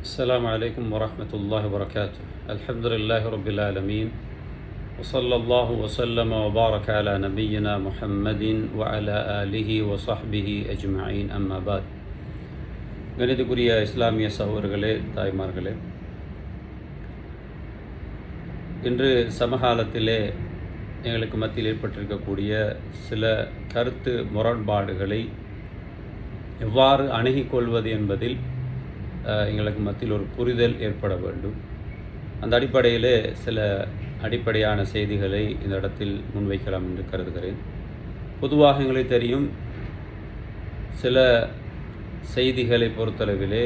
السلام عليكم ورحمة الله وبركاته. الحمد لله رب العالمين وصلى الله وسلم وبارك على نبينا محمد وعلى آله وصحبه أجمعين أما بعد. கணிதக்குரிய இஸ்லாமிய சகோதரர்களே, தாய்மார்களே, இன்று சமகாலத்திலே எங்களுக்கு மத்தியில் ஏற்பட்டிருக்கக்கூடிய சில கருத்து முரண்பாடுகளை எவ்வாறு அணுகிக்கொள்வது என்பதில் எங்களுக்கு மத்தியில் ஒரு புரிதல் ஏற்பட வேண்டும். அந்த அடிப்படையிலே சில அடிப்படையான செய்திகளை இந்த இடத்தில் முன்வைக்கலாம் என்று கருதுகிறேன். பொதுவாக எங்களுக்கு தெரியும், சில செய்திகளை பொறுத்தளவிலே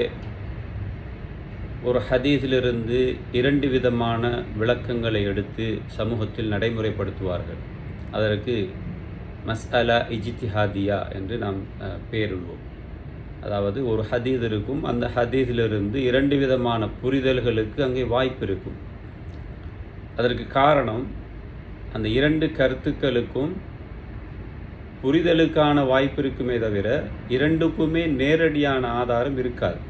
ஒரு ஹதீஸிலிருந்து இரண்டு விதமான விளக்கங்களை எடுத்து சமூகத்தில் நடைமுறைப்படுத்துவார்கள். அதற்கு மஸ்அலா இஜ்திஹாதியா என்று நாம் பெயரிடுவோம். அதாவது ஒரு ஹதீஸ் இருக்கும், அந்த ஹதீஸிலிருந்து இரண்டு விதமான புரிதல்களுக்கு அங்கே வாய்ப்பு இருக்கும். அதற்கு காரணம், அந்த இரண்டு கருத்துக்களுக்கும் புரிதலுக்கான வாய்ப்பு இருக்குமே தவிர இரண்டுக்குமே நேரடியான ஆதாரம் இருக்காது.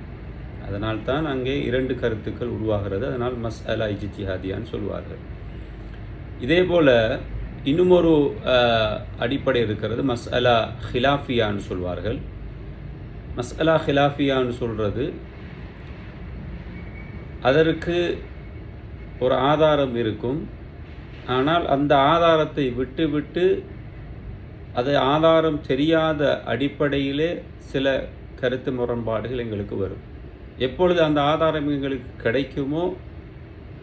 அதனால்தான் அங்கே இரண்டு கருத்துக்கள் உருவாகிறது. அதனால் மஸ்அலா இஜ்திஹாதியான்னு சொல்வார்கள். இதே போல் இன்னும் ஒரு அடிப்படை இருக்கிறது, மஸ்அலா ஹிலாஃபியான்னு சொல்வார்கள். மஸ்அலா ஹிலாஃபியான்னு சொல்கிறது, அதற்கு ஒரு ஆதாரம் இருக்கும், ஆனால் அந்த ஆதாரத்தை விட்டு அது ஆதாரம் தெரியாத அடிப்படையிலே சில கருத்து முரண்பாடுகள் எங்களுக்கு வரும். எப்பொழுது அந்த ஆதாரம் எங்களுக்கு கிடைக்குமோ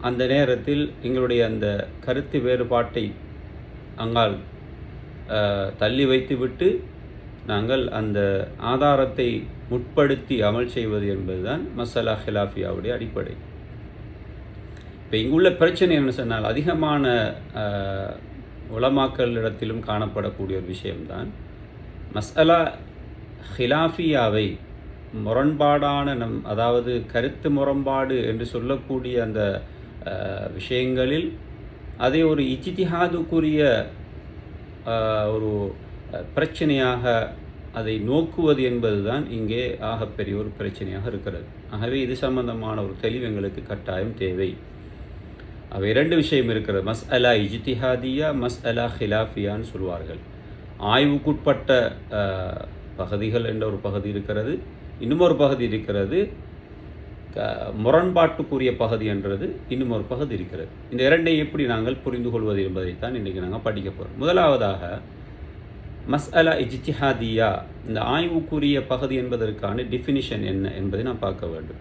அந்த நேரத்தில் எங்களுடைய அந்த கருத்து வேறுபாட்டை அங்கால் தள்ளி வைத்துவிட்டு நாங்கள் அந்த ஆதாரத்தை முற்படுத்தி அமல் செய்வது என்பதுதான் மஸ்அலா ஹிலாஃபியாவுடைய அடிப்படை. இப்போ இங்குள்ள பிரச்சனை என்ன சொன்னால், அதிகமான உலமாக்களிடத்திலும் காணப்படக்கூடிய ஒரு விஷயம்தான், மஸ்அலா ஹிலாஃபியாவை முரண்பாடான அதாவது கருத்து முரண்பாடு என்று சொல்லக்கூடிய அந்த விஷயங்களில் அதை ஒரு இஜ்திஹாதுக்குரிய ஒரு பிரச்சனையாக அதை நோக்குவது என்பதுதான் இங்கே ஆகப்பெரிய ஒரு பிரச்சனையாக இருக்கிறது. ஆகவே இது சம்பந்தமான ஒரு தெளிவு எங்களுக்கு கட்டாயம் தேவை. அவை இரண்டு விஷயம் இருக்கிறது, மஸ்அலா இஜ்திஹாதியா, மஸ்அலா ஹிலாஃபியான்னு சொல்வார்கள். ஆய்வுக்குட்பட்ட பகுதிகள் என்ற ஒரு பகுதி இருக்கிறது, இன்னும் ஒரு பகுதி இருக்கிறது, முரண்பாட்டுக்குரிய பகுதி என்றது இன்னும் ஒரு பகுதி இருக்கிறது. இந்த இரண்டை எப்படி நாங்கள் புரிந்து கொள்வது என்பதைத்தான் இன்றைக்கி நாங்கள் படிக்க போகிறோம். முதலாவதாக மஸ்அலா இஜ்திஹாதியா, இந்த ஆய்வுக்குரிய பகுதி என்பதற்கான டிஃபினிஷன் என்ன என்பதை நாம் பார்க்க வேண்டும்.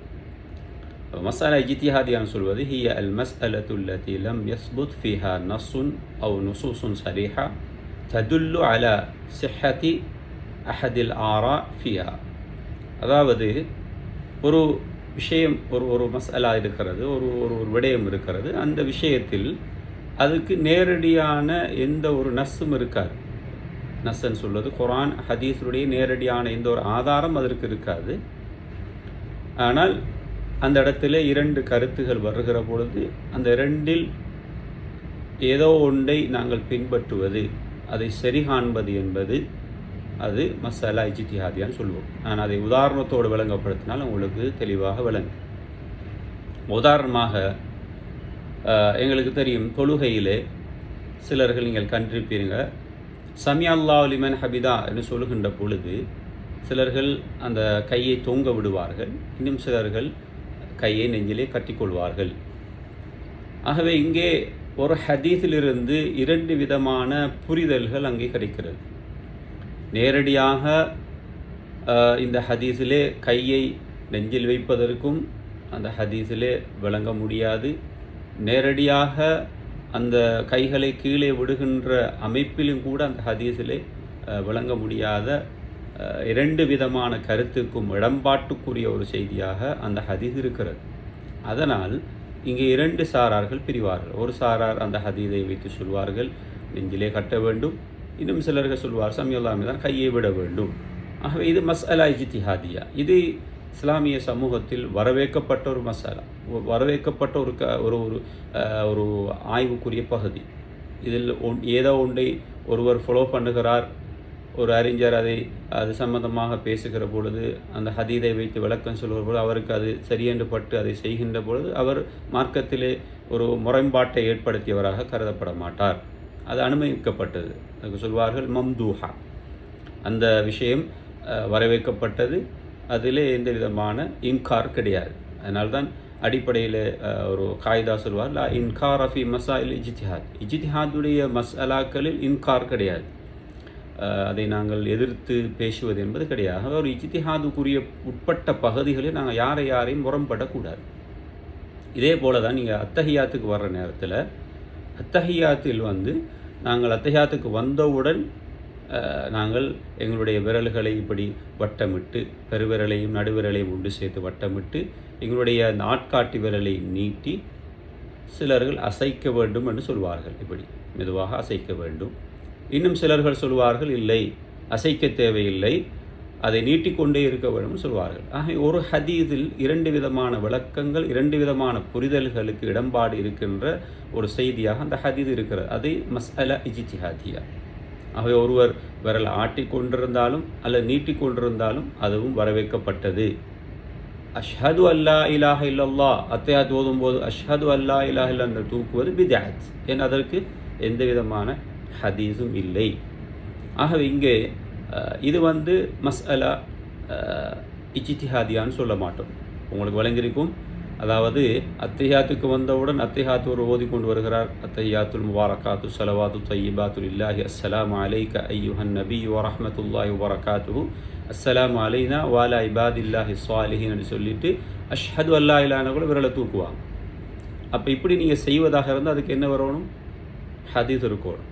மஸ்அலா இஜ்திஹாதியான்னு சொல்வது, ஹிய அல் மஸ்அலத்து அல்லதி லம் யஸ்புத் ஃபீஹா நஸ்ஸுன் அவ் நுஸூஸுன் ஸரீஹா ததுல்லு அலா ஸிஹ்ஹதி அஹதில் ஆரா ஃபீஹா. அதாவது ஒரு விஷயம், ஒரு மஸ்அலா இருக்கிறது, ஒரு விடயம் இருக்கிறது, அந்த விஷயத்தில் அதுக்கு நேரடியான எந்த ஒரு நஸ்ஸும் இருக்காது. நஸ்ஸன்னு சொல்வது குர்ஆன் ஹதீஸுடைய நேரடியான எந்த ஒரு ஆதாரம் அதற்கு இருக்காது. ஆனால் அந்த இடத்துல இரண்டு கருத்துகள் வருகிற பொழுது அந்த இரண்டில் ஏதோ ஒன்றை நாங்கள் பின்பற்றுவது, அதை சரி காண்பது என்பது அது மஸ்அலா இஜ்திஹாதியான்னு சொல்லுவோம். நான் அதை உதாரணத்தோடு விளங்கப்படுத்தினால் உங்களுக்கு தெளிவாக விளங்கும். உதாரணமாக எங்களுக்கு தெரியும், தொழுகையிலே சிலர்கள் நீங்கள் கண்டிருப்பீங்க, சமி அல்லாஹு லிமன் ஹமிதா என்று சொல்லுகின்ற பொழுது சிலர்கள் அந்த கையை தொங்க விடுவார்கள், இன்னும் சிலர்கள் கையை நெஞ்சிலே கட்டிக்கொள்வார்கள். ஆகவே இங்கே ஒரு ஹதீஸிலிருந்து இரண்டு விதமான புரிதல்கள் அங்கே கிடைக்கிறது. நேரடியாக இந்த ஹதீஸிலே கையை நெஞ்சில் வைப்பதற்கும் அந்த ஹதீஸிலே விளங்க முடியாது. நேரடியாக அந்த கைகளை கீழே விடுகின்ற அமைப்பிலும் கூட அந்த ஹதீஸிலே விளங்க முடியாத இரண்டு விதமான கருத்துக்கும் இடம்பாட்டுக்குரிய ஒரு செய்தியாக அந்த ஹதீஸ் இருக்கிறது. அதனால் இங்கே இரண்டு சாரார்கள் பிரிவார்கள். ஒரு சாரார் அந்த ஹதீஸை வைத்து சொல்வார்கள் நெஞ்சிலே கட்ட வேண்டும், இன்னும் சிலர்கள் சொல்வார் சமியுல்லாஹி தான் கையை விட வேண்டும். ஆகவே இது மஸ்அலா இஜ்திஹாதியா. இது இஸ்லாமிய சமூகத்தில் வரவேற்கப்பட்ட ஒரு மசாலா, வரவேற்கப்பட்ட ஒரு ஆய்வுக்குரிய பகுதி. இதில் ஏதோ ஒன்றை ஒருவர் ஃபாலோ பண்ணுகிறார், ஒரு அறிஞர் அது சம்பந்தமாக பேசுகிற பொழுது, அந்த ஹதீதை வைத்து விளக்கம் சொல்கிற பொழுது அவருக்கு அது சரியென்று பட்டு அதை செய்கின்ற பொழுது அவர் மார்க்கத்திலே ஒரு முரண்பாட்டை ஏற்படுத்தியவராக கருதப்பட மாட்டார். அது அனுமதிக்கப்பட்டது. அதுக்கு சொல்வார்கள் மம்தூஹா. அந்த விஷயம் வரவேற்கப்பட்டது. அதிலே எந்த விதமான இன்கார் கிடையாது. அதனால்தான் அடிப்படையில் ஒரு காய்தா சொல்வார், லா இன்கார் அஃபி மசாயில் இஜ்திஹாத். இஜ்திஹாதுடைய மசாலாக்களில் இன்கார் கிடையாது. அதை நாங்கள் எதிர்த்து பேசுவது என்பது கிடையாது. ஒரு இஜ்திஹாதுக்குரிய உட்பட்ட பகுதிகளில் நாங்கள் யாரையும் முரண்படக்கூடாது. இதே போல தான் நீங்கள் அத்தஹியாத்துக்கு வர்ற நேரத்தில் அத்தஹியாத்தில் நாங்கள் அத்தஹியாத்துக்கு வந்தவுடன் நாங்கள் எங்களுடைய விரல்களை இப்படி வட்டமிட்டு, பெருவிரலையும் நடுவிரலையும் ஒன்று சேர்த்து வட்டமிட்டு, எங்களுடைய ஆட்காட்டி விரலை நீட்டி சிலர்கள் அசைக்க வேண்டும் என்று சொல்வார்கள். இப்படி மெதுவாக அசைக்க வேண்டும். இன்னும் சிலர்கள் சொல்வார்கள், இல்லை, அசைக்க தேவையில்லை, அதை நீட்டிக்கொண்டே இருக்க வேண்டும் சொல்வார்கள். ஆக ஒரு ஹதீஸில் 2 விதமான விளக்கங்கள், 2 விதமான புரிதல்களுக்கு இடம்பாடு இருக்கின்ற ஒரு செய்தியாக அந்த ஹதீஸ் இருக்கிறது. அது மஸ்அலா இஜ்திஹாதியா. ஆகவே ஒருவர் விரல் ஆட்டிக்கொண்டிருந்தாலும் அல்லது நீட்டிக்கொண்டிருந்தாலும் அதுவும் வரவேற்கப்பட்டது. அஷ்ஹது அல்லா இலாஹ இல்லல்லாஹ் அத்தஹியாத் ஓதும்போது அஷ்ஹது அல்லா இலாஹ இல்லல்லாஹ் என்று தூக்குவது பித்அத். ஏன் அதற்கு எந்த விதமான ஹதீஸும் இல்லை. ஆகவே இங்கே இது மஸ்அலா இஜ்திஹாதியான்னு சொல்ல மாட்டோம். உங்களுக்கு வழங்கியிருக்கும். அதாவது அத்தஹியாத்துக்கு வந்தவுடன் அத்தஹியாத்து ஒரு ஓதி கொண்டு வருகிறார். அத்தஹியாத்துல் முபாரகாத்து ஸலவாத்து தய்யிபாத்து லில்லாஹி அஸ்ஸலாமு அலைக அய்யுஹன் நபிய்யு வ ரஹ்மத்துல்லாஹி வ பரகாத்துஹு அஸ்ஸலாமு அலைனா வ அலா இபாதில்லாஹி ஸாலிஹீன் என்று சொல்லிட்டு அஷ்ஹது அல்லா இலாஹ கூட விரலை தூக்குவாங்க. அப்போ இப்படி நீங்கள் செய்வதாக இருந்தால் அதுக்கு என்ன வரணும்? ஹதீஸ் இருக்கணும்.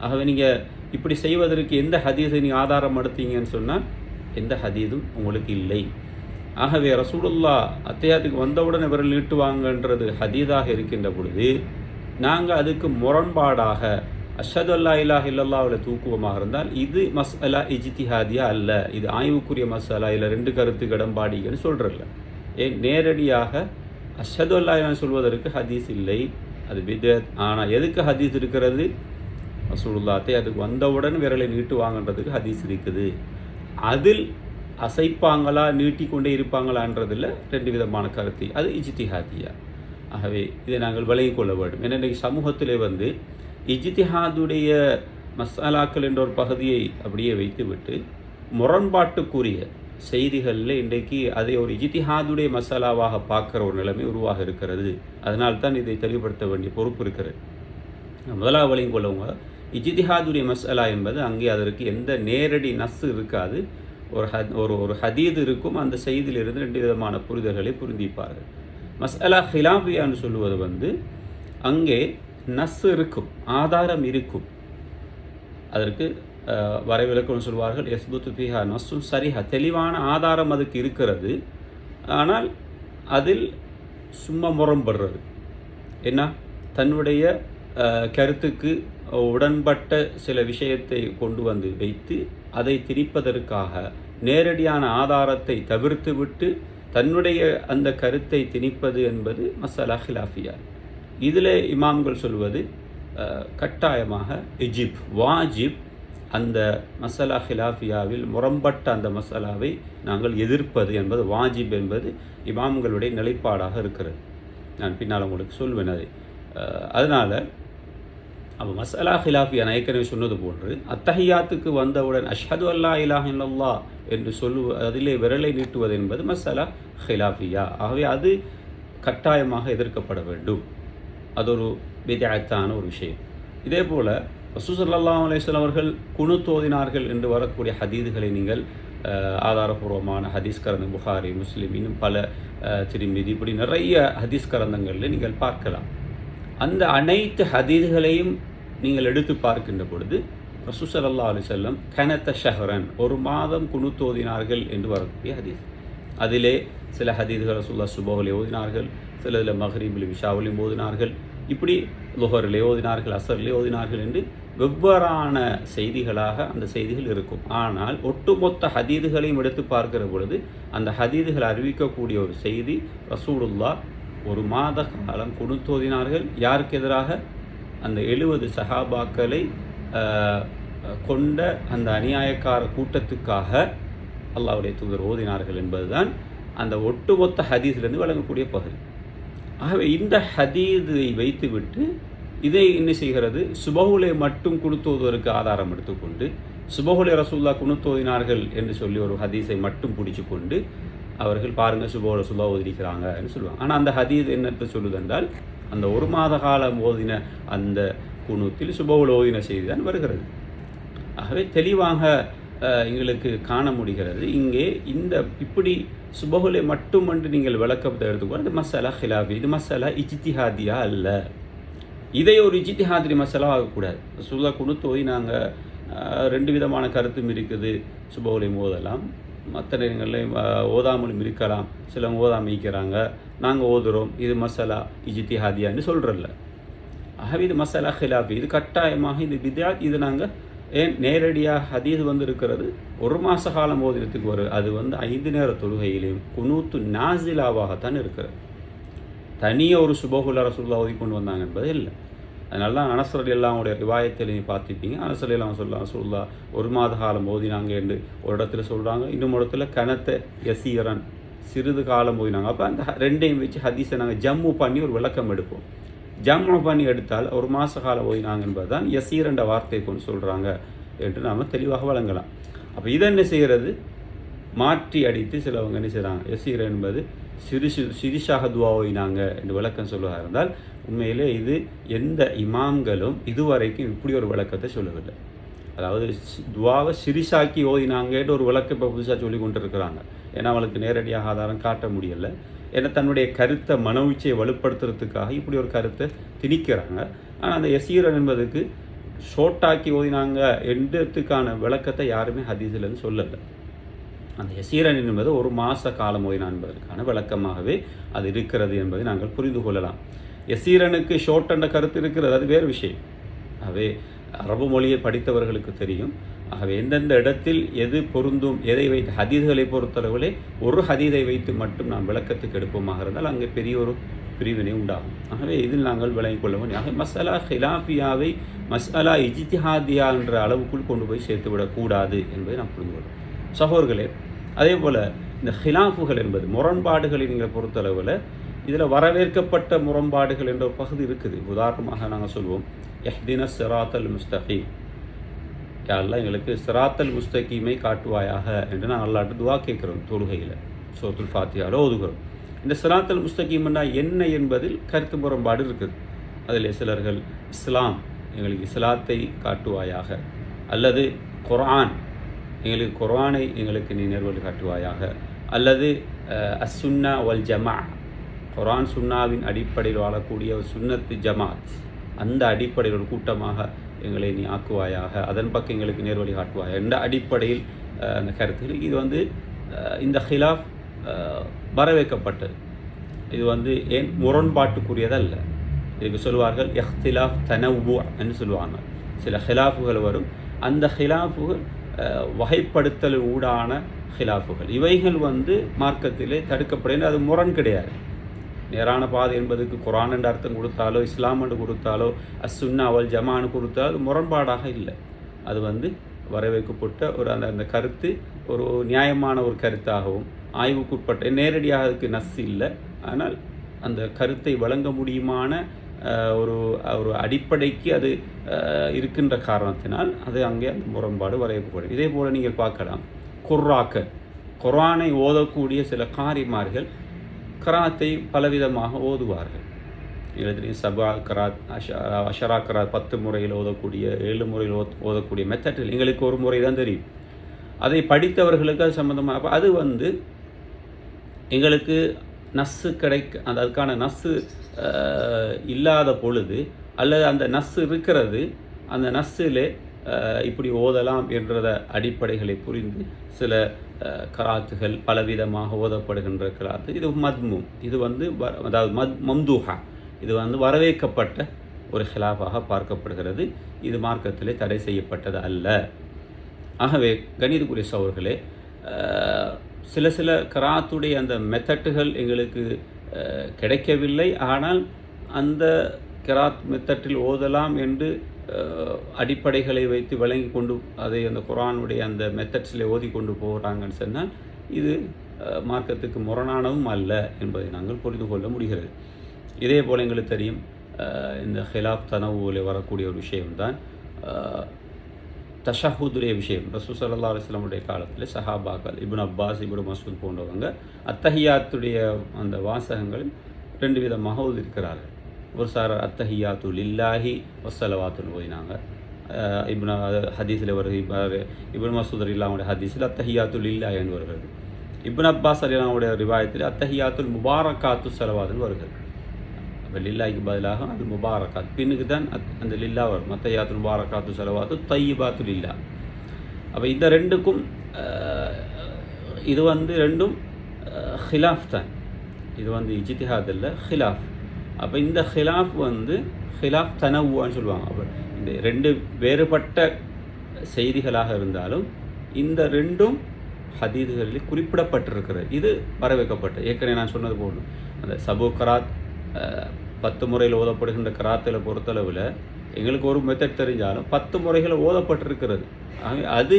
ஆகவே நீங்கள் இப்படி செய்வதற்கு எந்த ஹதீஸை நீங்கள் ஆதாரம் எடுத்தீங்கன்னு சொன்னால் எந்த ஹதீஸும் உங்களுக்கு இல்லை. ஆகவே ரசூலுல்லாஹ் அத்தஹியாத்துக்கு வந்தவுடன் விரல் நீட்டுவாங்கன்றது ஹதீஸாக இருக்கின்ற பொழுது நாங்கள் அதுக்கு முரண்பாடாக அஷ்ஹது அல்லா இலாஹ இல்லல்லாஹ்வில் தூக்குவமாக இருந்தால் இது மஸ்அலா இஜ்திஹாதியா அல்ல, இது ஆய்வுக்குரிய மஸ்அலா, இல்லை 2 கருத்து கடம்பாடின்னு சொல்கிறல்ல. ஏன் நேரடியாக அஷ்ஹது அல்லா இலாஹ சொல்வதற்கு ஹதீஸ் இல்லை, அது பித்அத். ஆனால் எதுக்கு ஹதீஸ் இருக்கிறது? ரசூலுல்லாஹ் அத்தஹியாத்துக்கு வந்தவுடன் விரலை நீட்டுவாங்கன்றதுக்கு ஹதீஸ் இருக்குது. அதில் அசைப்பாங்களா நீட்டிக்கொண்டே இருப்பாங்களான்றதில் 2 விதமான கருத்து. அது இஜ்திஹாதியா. ஆகவே இதை நாங்கள் விளங்கிக் கொள்ள வேண்டும். ஏன்னா இன்றைக்கு சமூகத்திலே இஜ்திஹாதுடைய மசாலாக்கள் என்ற ஒரு பகுதியை அப்படியே வைத்துவிட்டு முரண்பாட்டுக்குரிய செய்திகளில் இன்றைக்கு அதை ஒரு இஜ்திஹாதுடைய மசாலாவாக பார்க்குற ஒரு நிலைமை உருவாக இருக்கிறது. அதனால்தான் இதை தெளிவுபடுத்த வேண்டிய பொறுப்பு இருக்கிறது. முதலாவது விளங்கிக் கொள்ளவங்க, இஜ்திஹாதுடைய மசாலா என்பது அங்கே அதற்கு எந்த நேரடி நஸ்ஸு இருக்காது. ஒரு ஹதீது இருக்கும். அந்த செய்தியிலிருந்து 2 விதமான புரிதல்களை புரிந்திப்பார்கள். மஸ்அலா ஹிலாஃபியான்னு சொல்லுவது அங்கே நஸ்ஸு இருக்கும், ஆதாரம் இருக்கும். அதற்கு வரைவிலக்கணம் சொல்வார்கள், எஸ்புத்து ஃபிஹா நஸ்ஸும் சரிஹா, தெளிவான ஆதாரம் அதுக்கு இருக்கிறது. ஆனால் அதில் சும்மா முரண்படுறது என்ன, தன்னுடைய கருத்துக்கு உடன்பட்ட சில விஷயத்தை கொண்டு வைத்து அதை திணிப்பதற்காக நேரடியான ஆதாரத்தை தவிர்த்து விட்டு தன்னுடைய அந்த கருத்தை திணிப்பது என்பது மஸ்அலா ஹிலாஃபியா. இதில் இமாம்கள் சொல்வது கட்டாயமாக வாஜிப் அந்த மஸ்அலா ஹிலாஃபியாவில் முரண்பட்ட அந்த மஸ்அலாவை நாங்கள் எதிர்ப்பது என்பது வாஜிப் என்பது இமாம்களுடைய நிலைப்பாடாக இருக்கிறது. நான் பின்னால் உங்களுக்கு சொல்வேன் அதை. அதனால் அப்போ மஸ்அலா ஹிலாஃபியா நான் ஏற்கனவே சொன்னது போன்று அத்தஹியாத்துக்கு வந்தவுடன் அஷ்ஹது அல்லா இலாஹ இல்லல்லாஹ் என்று அதிலே விரலை நீட்டுவது என்பது மஸ்அலா ஹிலாஃபியா. ஆகவே அது கட்டாயமாக எதிர்க்கப்பட வேண்டும். அது ஒரு பித்அத்தான ஒரு விஷயம். இதே போல் ரசூல் ஸல்லல்லாஹு அலைஹி வஸல்லம் அவர்கள் குனுத் ஓதினார்கள் என்று வரக்கூடிய ஹதீதுகளை நீங்கள் ஆதாரபூர்வமான ஹதீஸ் கரந்த புகாரி, முஸ்லிம், இன்னும் பல திர்மிதி, இப்படி நிறைய ஹதீஸ் கரந்தங்களில் நீங்கள் பார்க்கலாம். அந்த அனைத்து ஹதீதுகளையும் நீங்கள் எடுத்து பார்க்கின்ற பொழுது ரசூல் ஸல்லல்லாஹு அலைஹி வஸல்லம் கனத ஷஹ்ரன், 1 மாதம் குனுத் ஓதினார்கள் என்று வரக்கூடிய ஹதீஸ். அதிலே சில ஹதீதுகள் ரசூலுல்லாஹ் சுபஹிலே ஓதினார்கள், சிலதில் மக்ரிபில் இஷாவிலும் ஓதினார்கள், இப்படி லுஹரிலே ஓதினார்கள், அஸரிலே ஓதினார்கள் என்று வெவ்வேறான செய்திகளாக அந்த செய்திகள் இருக்கும். ஆனால் ஒட்டுமொத்த ஹதீதுகளையும் எடுத்து பார்க்கிற பொழுது அந்த ஹதீதுகள் அறிவிக்கக்கூடிய ஒரு செய்தி, ரசூலுல்லாஹ் 1 மாத காலம் குனுத் ஓதினார்கள். யாருக்கு எதிராக? அந்த 70 சஹாபாக்களை கொண்ட அந்த அநியாயக்கார கூட்டத்துக்காக அல்லாஹ்வுடைய தூதர் ஓதினார்கள் என்பதுதான் அந்த ஒட்டுமொத்த ஹதீஸிலிருந்து வழங்கக்கூடிய பகுதி. ஆகவே இந்த ஹதீஸை வைத்துவிட்டு இதை என்ன செய்கிறது, சுபஹுலை மட்டும் குனுத்தோதுவதற்கு ஆதாரம் எடுத்துக்கொண்டு சுபஹுலை ரசூல்லா குனுத்தோதினார்கள் என்று சொல்லி ஒரு ஹதீஸை மட்டும் பிடிச்சு கொண்டு அவர்கள் பாருங்கள் சுபஹு ரசூல்லா ஓதிக்கிறாங்கன்னு சொல்லுவாங்க. ஆனால் அந்த ஹதீஸ் என்னத்தை சொல்லுதென்றால் அந்த ஒரு மாத காலம் ஓதின அந்த குனூத்தில் சுபஹுல் ஓதின செய்தி தான் வருகிறது. ஆகவே தெளிவாக எங்களுக்கு காண முடிகிறது. இங்கே இந்த இப்படி சுபஹுலை மட்டுமன்று நீங்கள் விளக்கத்தை எடுத்துக்கொண்டு இது மசாலா ஹிலாஃபி, இது மசாலா இஜ்திஹாதியா அல்ல. இதை ஒரு இஜ்திஹாதி மசாலா ஆகக்கூடாது. ரசூலுல்லாஹ் குனுத் ஓதி நாங்கள் 2 விதமான கருத்தும் இருக்குது. சுபஹுலை ஓதலாம், மற்ற நேரங்களில் ஓதாமலும் இருக்கலாம். சிலவங்க ஓதாமல் இருக்கிறாங்க, நாங்கள் ஓதுகிறோம், இது மசாலா இஜ்திஹாதியான்னு சொல்கிறல்ல. ஆகவே இது மசாலா ஹிலாஃபி, இது கட்டாயமாக இது பித்ஆத். இது நாங்கள் ஏன் நேரடியாக ஹதீஸ் இருக்கிறது ஒரு மாத காலம் ஓதினத்துக்கு வரும். அது 5 நேர தொழுகையிலையும் குனூத்து நாசிலாவாகத்தான் இருக்கிறது. தனியாக ஒரு சுபஹுல் ரசூலுல்லாஹ் ஓதி கொண்டு வந்தாங்க என்பது இல்லை. அதனால தான் அனஸ் ரலியல்லாஹு அன்ஹுடைய ரிவாயத்தில் நீங்கள் பார்த்துப்பீங்க. அனஸ் ரலியல்லாஹு சொல்லலாம் ரசூலுல்லாஹ் ஒரு மாத காலம் ஓதினாங்க என்று ஒரு இடத்துல சொல்கிறாங்க, இன்னும் இடத்துல கனத்த யசீரன் சிறிது காலம் ஓதினாங்க. அப்போ அந்த ரெண்டையும் வச்சு ஹதீஸை நாங்கள் ஜம்மு பண்ணி ஒரு விளக்கம் எடுப்போம். ஜம்மு பண்ணி எடுத்தால் ஒரு மாத காலம் ஓதினாங்க என்பது தான் யசீர் என்ற வார்த்தையை கொண்டு சொல்கிறாங்க என்று நாம் தெளிவாக வழங்கலாம். அப்போ இதை என்ன செய்கிறது, மாற்றி அடித்து சிலவங்க என்ன செய்கிறாங்க, யசீர் என்பது சிறிஷாக துவா ஓதினாங்க என்று விளக்கம் சொல்வதாக இருந்தால் உண்மையிலே இது எந்த இமாம்களும் இதுவரைக்கும் இப்படி ஒரு விளக்கத்தை சொல்லவில்லை. அதாவது துவாவை சிறிஷாக்கி ஓதினாங்கன்ற ஒரு விளக்கம் இப்போ புதுசாக சொல்லி கொண்டு இருக்கிறாங்க. ஏன்னா அவளுக்கு நேரடியாக ஆதாரம் காட்ட முடியலை. ஏன்னா தன்னுடைய கருத்தை மனோவிச்சையை வலுப்படுத்துறதுக்காக இப்படி ஒரு கருத்தை திணிக்கிறாங்க. ஆனால் அந்த யசீரன் என்பதுக்கு ஷோட்டாக்கி ஓதினாங்க என்றதுக்கான விளக்கத்தை யாருமே ஹதீஸில் சொல்லலை. அந்த யசீரன் என்பது ஒரு மாத காலம் ஓதினான் என்பதற்கான விளக்கமாகவே அது இருக்கிறது என்பதை நாங்கள் புரிந்து கொள்ளலாம். யசீரனுக்கு ஷோட் என்ற கருத்து இருக்கிறது, அது வேறு விஷயம். ஆகவே அரபு மொழியை படித்தவர்களுக்கு தெரியும். ஆகவே எந்தெந்த இடத்தில் எது பொருந்தும், எதை வைத்து ஹதீஸ்களை பொறுத்தளவிலே ஒரு ஹதீஸை வைத்து மட்டும் நாம் விளக்கத்துக்கு எடுப்போமாக இருந்தால் அங்கே பெரிய ஒரு பிரிவினை உண்டாகும். ஆகவே இதில் நாங்கள் விளங்கிக் கொள்ள வேண்டும். ஆகவே மசாலா ஹிலாஃபியாவை மசாலா இஜ்திஹாதியா என்ற அளவுக்குள் கொண்டு போய் சேர்த்து விடக்கூடாது என்பதை நாம் புரிந்து கொள்வோம். சகோதரர்களே, அதே போல் இந்த ஹிலாஃபுகள் என்பது முரண்பாடுகளை நீங்கள் பொறுத்தளவில் இதில் வரவேற்கப்பட்ட முரண்பாடுகள் என்ற ஒரு பகுதி இருக்குது. உதாரணமாக நாங்கள் சொல்வோம், இஹ்தின சிராத்தல் முஸ்தகீம், யாரெல்லாம் எங்களுக்கு சிராத்தல் முஸ்தகீமை காட்டுவாயாக என்று நான் அல்லாஹ்ட்ட துவா கேட்குறோம். தொழுகையில் சூரத்துல் ஃபாத்திஹாவில் ஓதுகிறோம். இந்த சிராத்தல் முஸ்தகீம்னா என்ன என்பதில் கருத்து முரண்பாடு இருக்குது. அதில் சிலர்கள் இஸ்லாம், எங்களுக்கு இஸ்லாத்தை காட்டுவாயாக, அல்லது குர்ஆன், எங்களுக்கு குர்ஆனை எங்களுக்கு நீ நேர்வழி காட்டுவாயாக, அல்லது அஸ்ஸுன்னா வல் ஜமா, குர்ஆன் சுன்னாவின் அடிப்படையில் வாழக்கூடிய ஒரு சுன்னத்து ஜமாத், அந்த அடிப்படையில் ஒரு கூட்டமாக எங்களை நீ ஆக்குவாயாக, அதன் பக்கம் எங்களுக்கு நேர்வழி காட்டுவாயாக என்ற அடிப்படையில் அந்த கருத்து இது இந்த ஹிலாஃப் வரவேற்கப்பட்டது. இது ஏன் முரண்பாட்டுக்குரியதல்ல. இதுக்கு சொல்வார்கள் இஹ்திலாஃப் தனவ்வு என்று சொல்லுவாங்க. சில ஹிலாஃபுகள் வரும், அந்த ஹிலாஃபுகள் வகைப்படுத்தல் ஊடான ஹிலாஃபுகள். இவைகள் மார்க்கத்திலே தடுக்கப்படுகின்ற, அது முரண் கிடையாது. நேரான பாதை என்பதுக்கு குர்ஆன் என்ற அர்த்தம் கொடுத்தாலோ, இஸ்லாம் என்று கொடுத்தாலோ, அஸ்ஸுன்னா வல் ஜமான்னு கொடுத்தாலோ அது முரண்பாடாக இல்லை. அது வரவேற்கப்பட்ட ஒரு அந்த கருத்து ஒரு நியாயமான ஒரு கருத்தாகவும் ஆய்வுக்குட்பட்ட, நேரடியாக அதுக்கு நஸ் இல்லை, ஆனால் அந்த கருத்தை வழங்க முடியுமான ஒரு ஒரு அடிப்படைக்கு அது இருக்கின்ற காரணத்தினால் அது அங்கே அந்த முரண்பாடு வரவேற்கப்படும். இதே போல் நீங்கள் பார்க்கலாம், குர்ஆக்கள், குர்ஆனை ஓதக்கூடிய சில காரிமார்கள் கராத்தை பலவிதமாக ஓதுவார்கள். எழுதின சபா கராத், அஷரா கராத், 10 முறையில் ஓதக்கூடிய, 7 முறையில் ஓதக்கூடிய மெத்தடில் எங்களுக்கு ஒரு முறை தான் தெரியும். அதை படித்தவர்களுக்கு அது சம்மந்தமாக அது எங்களுக்கு நஸ்ஸு அதுக்கான நஸ்ஸு இல்லாத பொழுது, அல்லது அந்த நஸ்ஸு இருக்கிறது, அந்த நஸ்ஸிலே இப்படி ஓதலாம் என்றத அடிப்படைகளை புரிந்து சில கராத்துகள் பலவிதமாக ஓதப்படுகின்ற கராத்து, இது மத்மூம், இது அதாவது மம்தூஹா, இது வரவேற்கப்பட்ட ஒரு ஹிலாஃபாக பார்க்கப்படுகிறது. இது மார்க்கத்திலே தடை செய்யப்பட்டது அல்ல. ஆகவே கணிதக்குரிய சகோதரர்களே, சில கராத்துடைய அந்த மெத்தட்டுகள் எங்களுக்கு கிடைக்கவில்லை, ஆனால் அந்த கராத் மெத்தட்டில் ஓதலாம் என்று அடிப்படைகளை வைத்து விளங்கி கொண்டு அதை அந்த குர்ஆனுடைய அந்த மெத்தட்ஸில் ஓதி கொண்டு போகிறாங்கன்னு சொன்னால் இது மார்க்கத்துக்கு முரணானவும் அல்ல என்பதை நாங்கள் புரிந்து கொள்ள முடிகிறது. இதே போல் எங்களுக்கு தெரியும் இந்த ஹிலாஃப் தனவுவில் வரக்கூடிய ஒரு விஷயம்தான் தஷஹுதுடைய விஷயம். ரசூல் ஸல்லல்லாஹு அலைஹி வஸல்லமுடைய காலத்தில் சஹாபாக்கள் இப்னு அப்பாஸ், இப்னு மஸ்ஊத் போன்றவங்க அத்தஹியாத்துடைய அந்த வாசகங்களில் 2 விதமாக ஓதிருக்கிறார்கள். ஒரு சார் அத்தஹியாத்து லில்லாஹி வஸ்ஸலவாத்துன்னு ஓதினாங்க. ஹதீஸில் வருகிறது, இப்னு மஸ்ஊத் ரலியல்லாஹு ஹதீஸில் அத்தஹியாத்து லில்லாஹி என்று வருகிறது. இப்னு அப்பாஸ் ரலியல்லாஹு ரிவாயத்தில் அத்தஹியாத்துல் முபாரக்காத்து ஸலவாத்துன்னு வருகிறது. அப்போ லில்லாஹிக்கு பதிலாக அது முபாரக்காத், பின்னுக்கு தான் அந்த லில்லா வரும். அத்தஹியாத்துல் முபாரக்காத்து ஸலவாத்து தையிபாத்து லில்லா. அப்போ இந்த ரெண்டுக்கும் இது ரெண்டும் ஹிலாஃப் தான். இது இஜ்திஹாத் இல்லை, ஹிலாஃப். அப்போ இந்த ஹிலாஃப் ஹிலாஃப் தனவுன்னு சொல்லுவாங்க. அப்போ இந்த 2 வேறுபட்ட செய்திகளாக இருந்தாலும் இந்த ரெண்டும் ஹதீதுகளில் குறிப்பிடப்பட்டிருக்கிறது. இது வரவேற்கப்பட்டது. ஏற்கனவே நான் சொன்னது போடணும், அந்த சபு கராத் 10 முறையில் ஓதப்படுகின்ற கராத்தில் பொறுத்தளவில் எங்களுக்கு ஒரு மெத்தட் தெரிஞ்சாலும் 10 முறைகள் ஓதப்பட்டிருக்கிறது. அது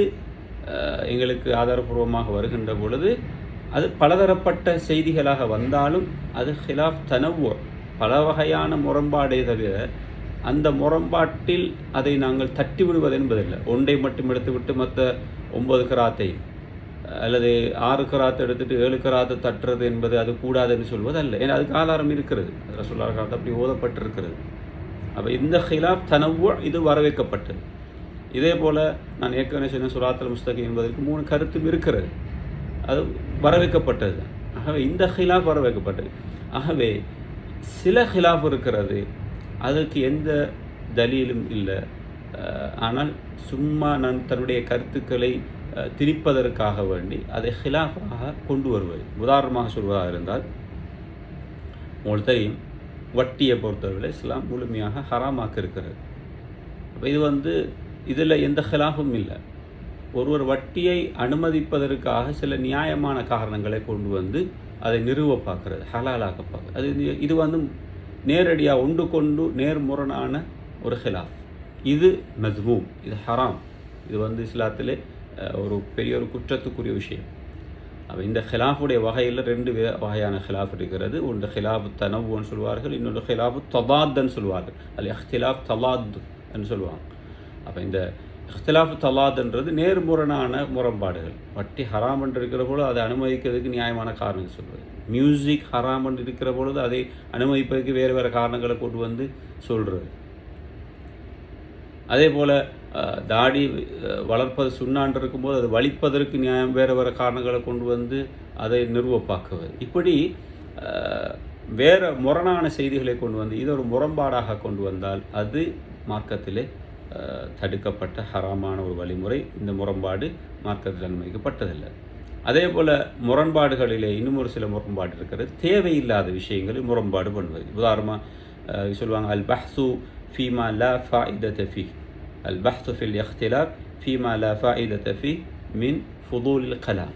எங்களுக்கு ஆதாரபூர்வமாக வருகின்ற பொழுது அது பலதரப்பட்ட செய்திகளாக வந்தாலும் அது ஹிலாஃப் தனவு, பல வகையான முரண்பாடே தவிர அந்த முரண்பாட்டில் அதை நாங்கள் தட்டி விடுவது என்பதில்லை. ஒன்றை மட்டும் எடுத்துவிட்டு மற்ற 9 கராத்தை அல்லது 6 கராத்தை எடுத்துகிட்டு 7 கராத்தை தட்டுறது என்பது அது கூடாதுன்னு சொல்வது அல்ல. ஏன்னா அதுக்கு ஆதாரம் இருக்கிறது, ரசூலுல்லாஹி காலத்தில் அப்படி ஓதப்பட்டிருக்கிறது. அப்போ இந்த ஹிலாஃப் தனவு இது வரவேற்கப்பட்டது. இதே போல் நான் ஏற்கனவே சொன்ன சுராத்துல் முஸ்தகீம் என்பதற்கு 3 கருத்தும் இருக்கிறது, அது வரவேற்கப்பட்டது. ஆகவே இந்த ஹிலாஃப் வரவேற்கப்பட்டது. ஆகவே சில ஹிலாஃப் இருக்கிறது, அதற்கு எந்த தலீலும் இல்லை. ஆனால் சும்மா நான் தன்னுடைய கருத்துக்களை திரிப்பதற்காக வேண்டி அதை ஹிலாஃபாக கொண்டு வருவது. உதாரணமாக சொல்வதாக இருந்தால், உங்களுக்கு தெரியும், வட்டியை பொறுத்தவரை இஸ்லாம் முழுமையாக ஹராமாக்க இருக்கிறது. அப்போ இது இதில் எந்த ஹிலாஃபும் இல்லை. ஒருவர் வட்டியை அனுமதிப்பதற்காக சில நியாயமான காரணங்களை கொண்டு அதை நிறுவ பார்க்கறது, ஹலாலாக்க பார்க்குறது. இது நேரடியாக ஒன்று கொண்டு நேர்முரணான ஒரு ஹிலாஃப். இது மஸ்மூம், இது ஹராம். இது இஸ்லாத்திலே ஒரு பெரிய ஒரு குற்றத்துக்குரிய விஷயம். அப்போ இந்த ஹிலாஃபுடைய வகையில் 2 வகையான ஹிலாஃப் இருக்கிறது. ஒன்று ஹிலாஃபு தனவுன்னு சொல்வார்கள், இன்னொன்று ஹிலாஃபு தலாத்துன்னு சொல்வார்கள். அது இஹ்திலாஃப் தலாத் என்று சொல்லுவாங்க. அப்போ இந்த இஹ்திலாஃபு தலாத்ன்றது நேர்முரணான முரண்பாடுகள். வட்டி ஹராம் என்று இருக்கிற பொழுது அதை அனுமதிக்கிறதுக்கு நியாயமான காரணங்கள் சொல்வது, மியூசிக் ஹராம் என்று இருக்கிற பொழுது அதை அனுமதிப்பதற்கு வேறு காரணங்களை கொண்டு சொல்கிறது. அதே போல் தாடி வளர்ப்பது சுண்ணான் இருக்கும்போது அது வலிப்பதற்கு நியாயம் வேறு காரணங்களை கொண்டு அதை நிறுவப்பாக்குவது. இப்படி வேறு முரணான செய்திகளை கொண்டு இதை ஒரு முரண்பாடாக கொண்டு வந்தால் அது மார்க்கத்திலே தடுக்கப்பட்ட ஹராமான ஒரு வழிமுறை. இந்த முரண்பாடு மார்க்கத்தில் அனுமதிக்கப்பட்டதில்லை. அதே போல் முரண்பாடுகளிலே இன்னும் ஒரு சில முரண்பாடு இருக்கிறது. தேவையில்லாத விஷயங்களில் முரண்பாடு பண்ணுவது. உதாரணமாக சொல்லுவாங்க, அல் பஹ்சு ஃபீமா லா ஃபாயிதத ஃபீ, அல் பஹ்சு ஃபில் இஹ்திலாஃப் ஃபீமா லா ஃபாயிதத ஃபீ மின் ஃபுதூலில் கலாம்.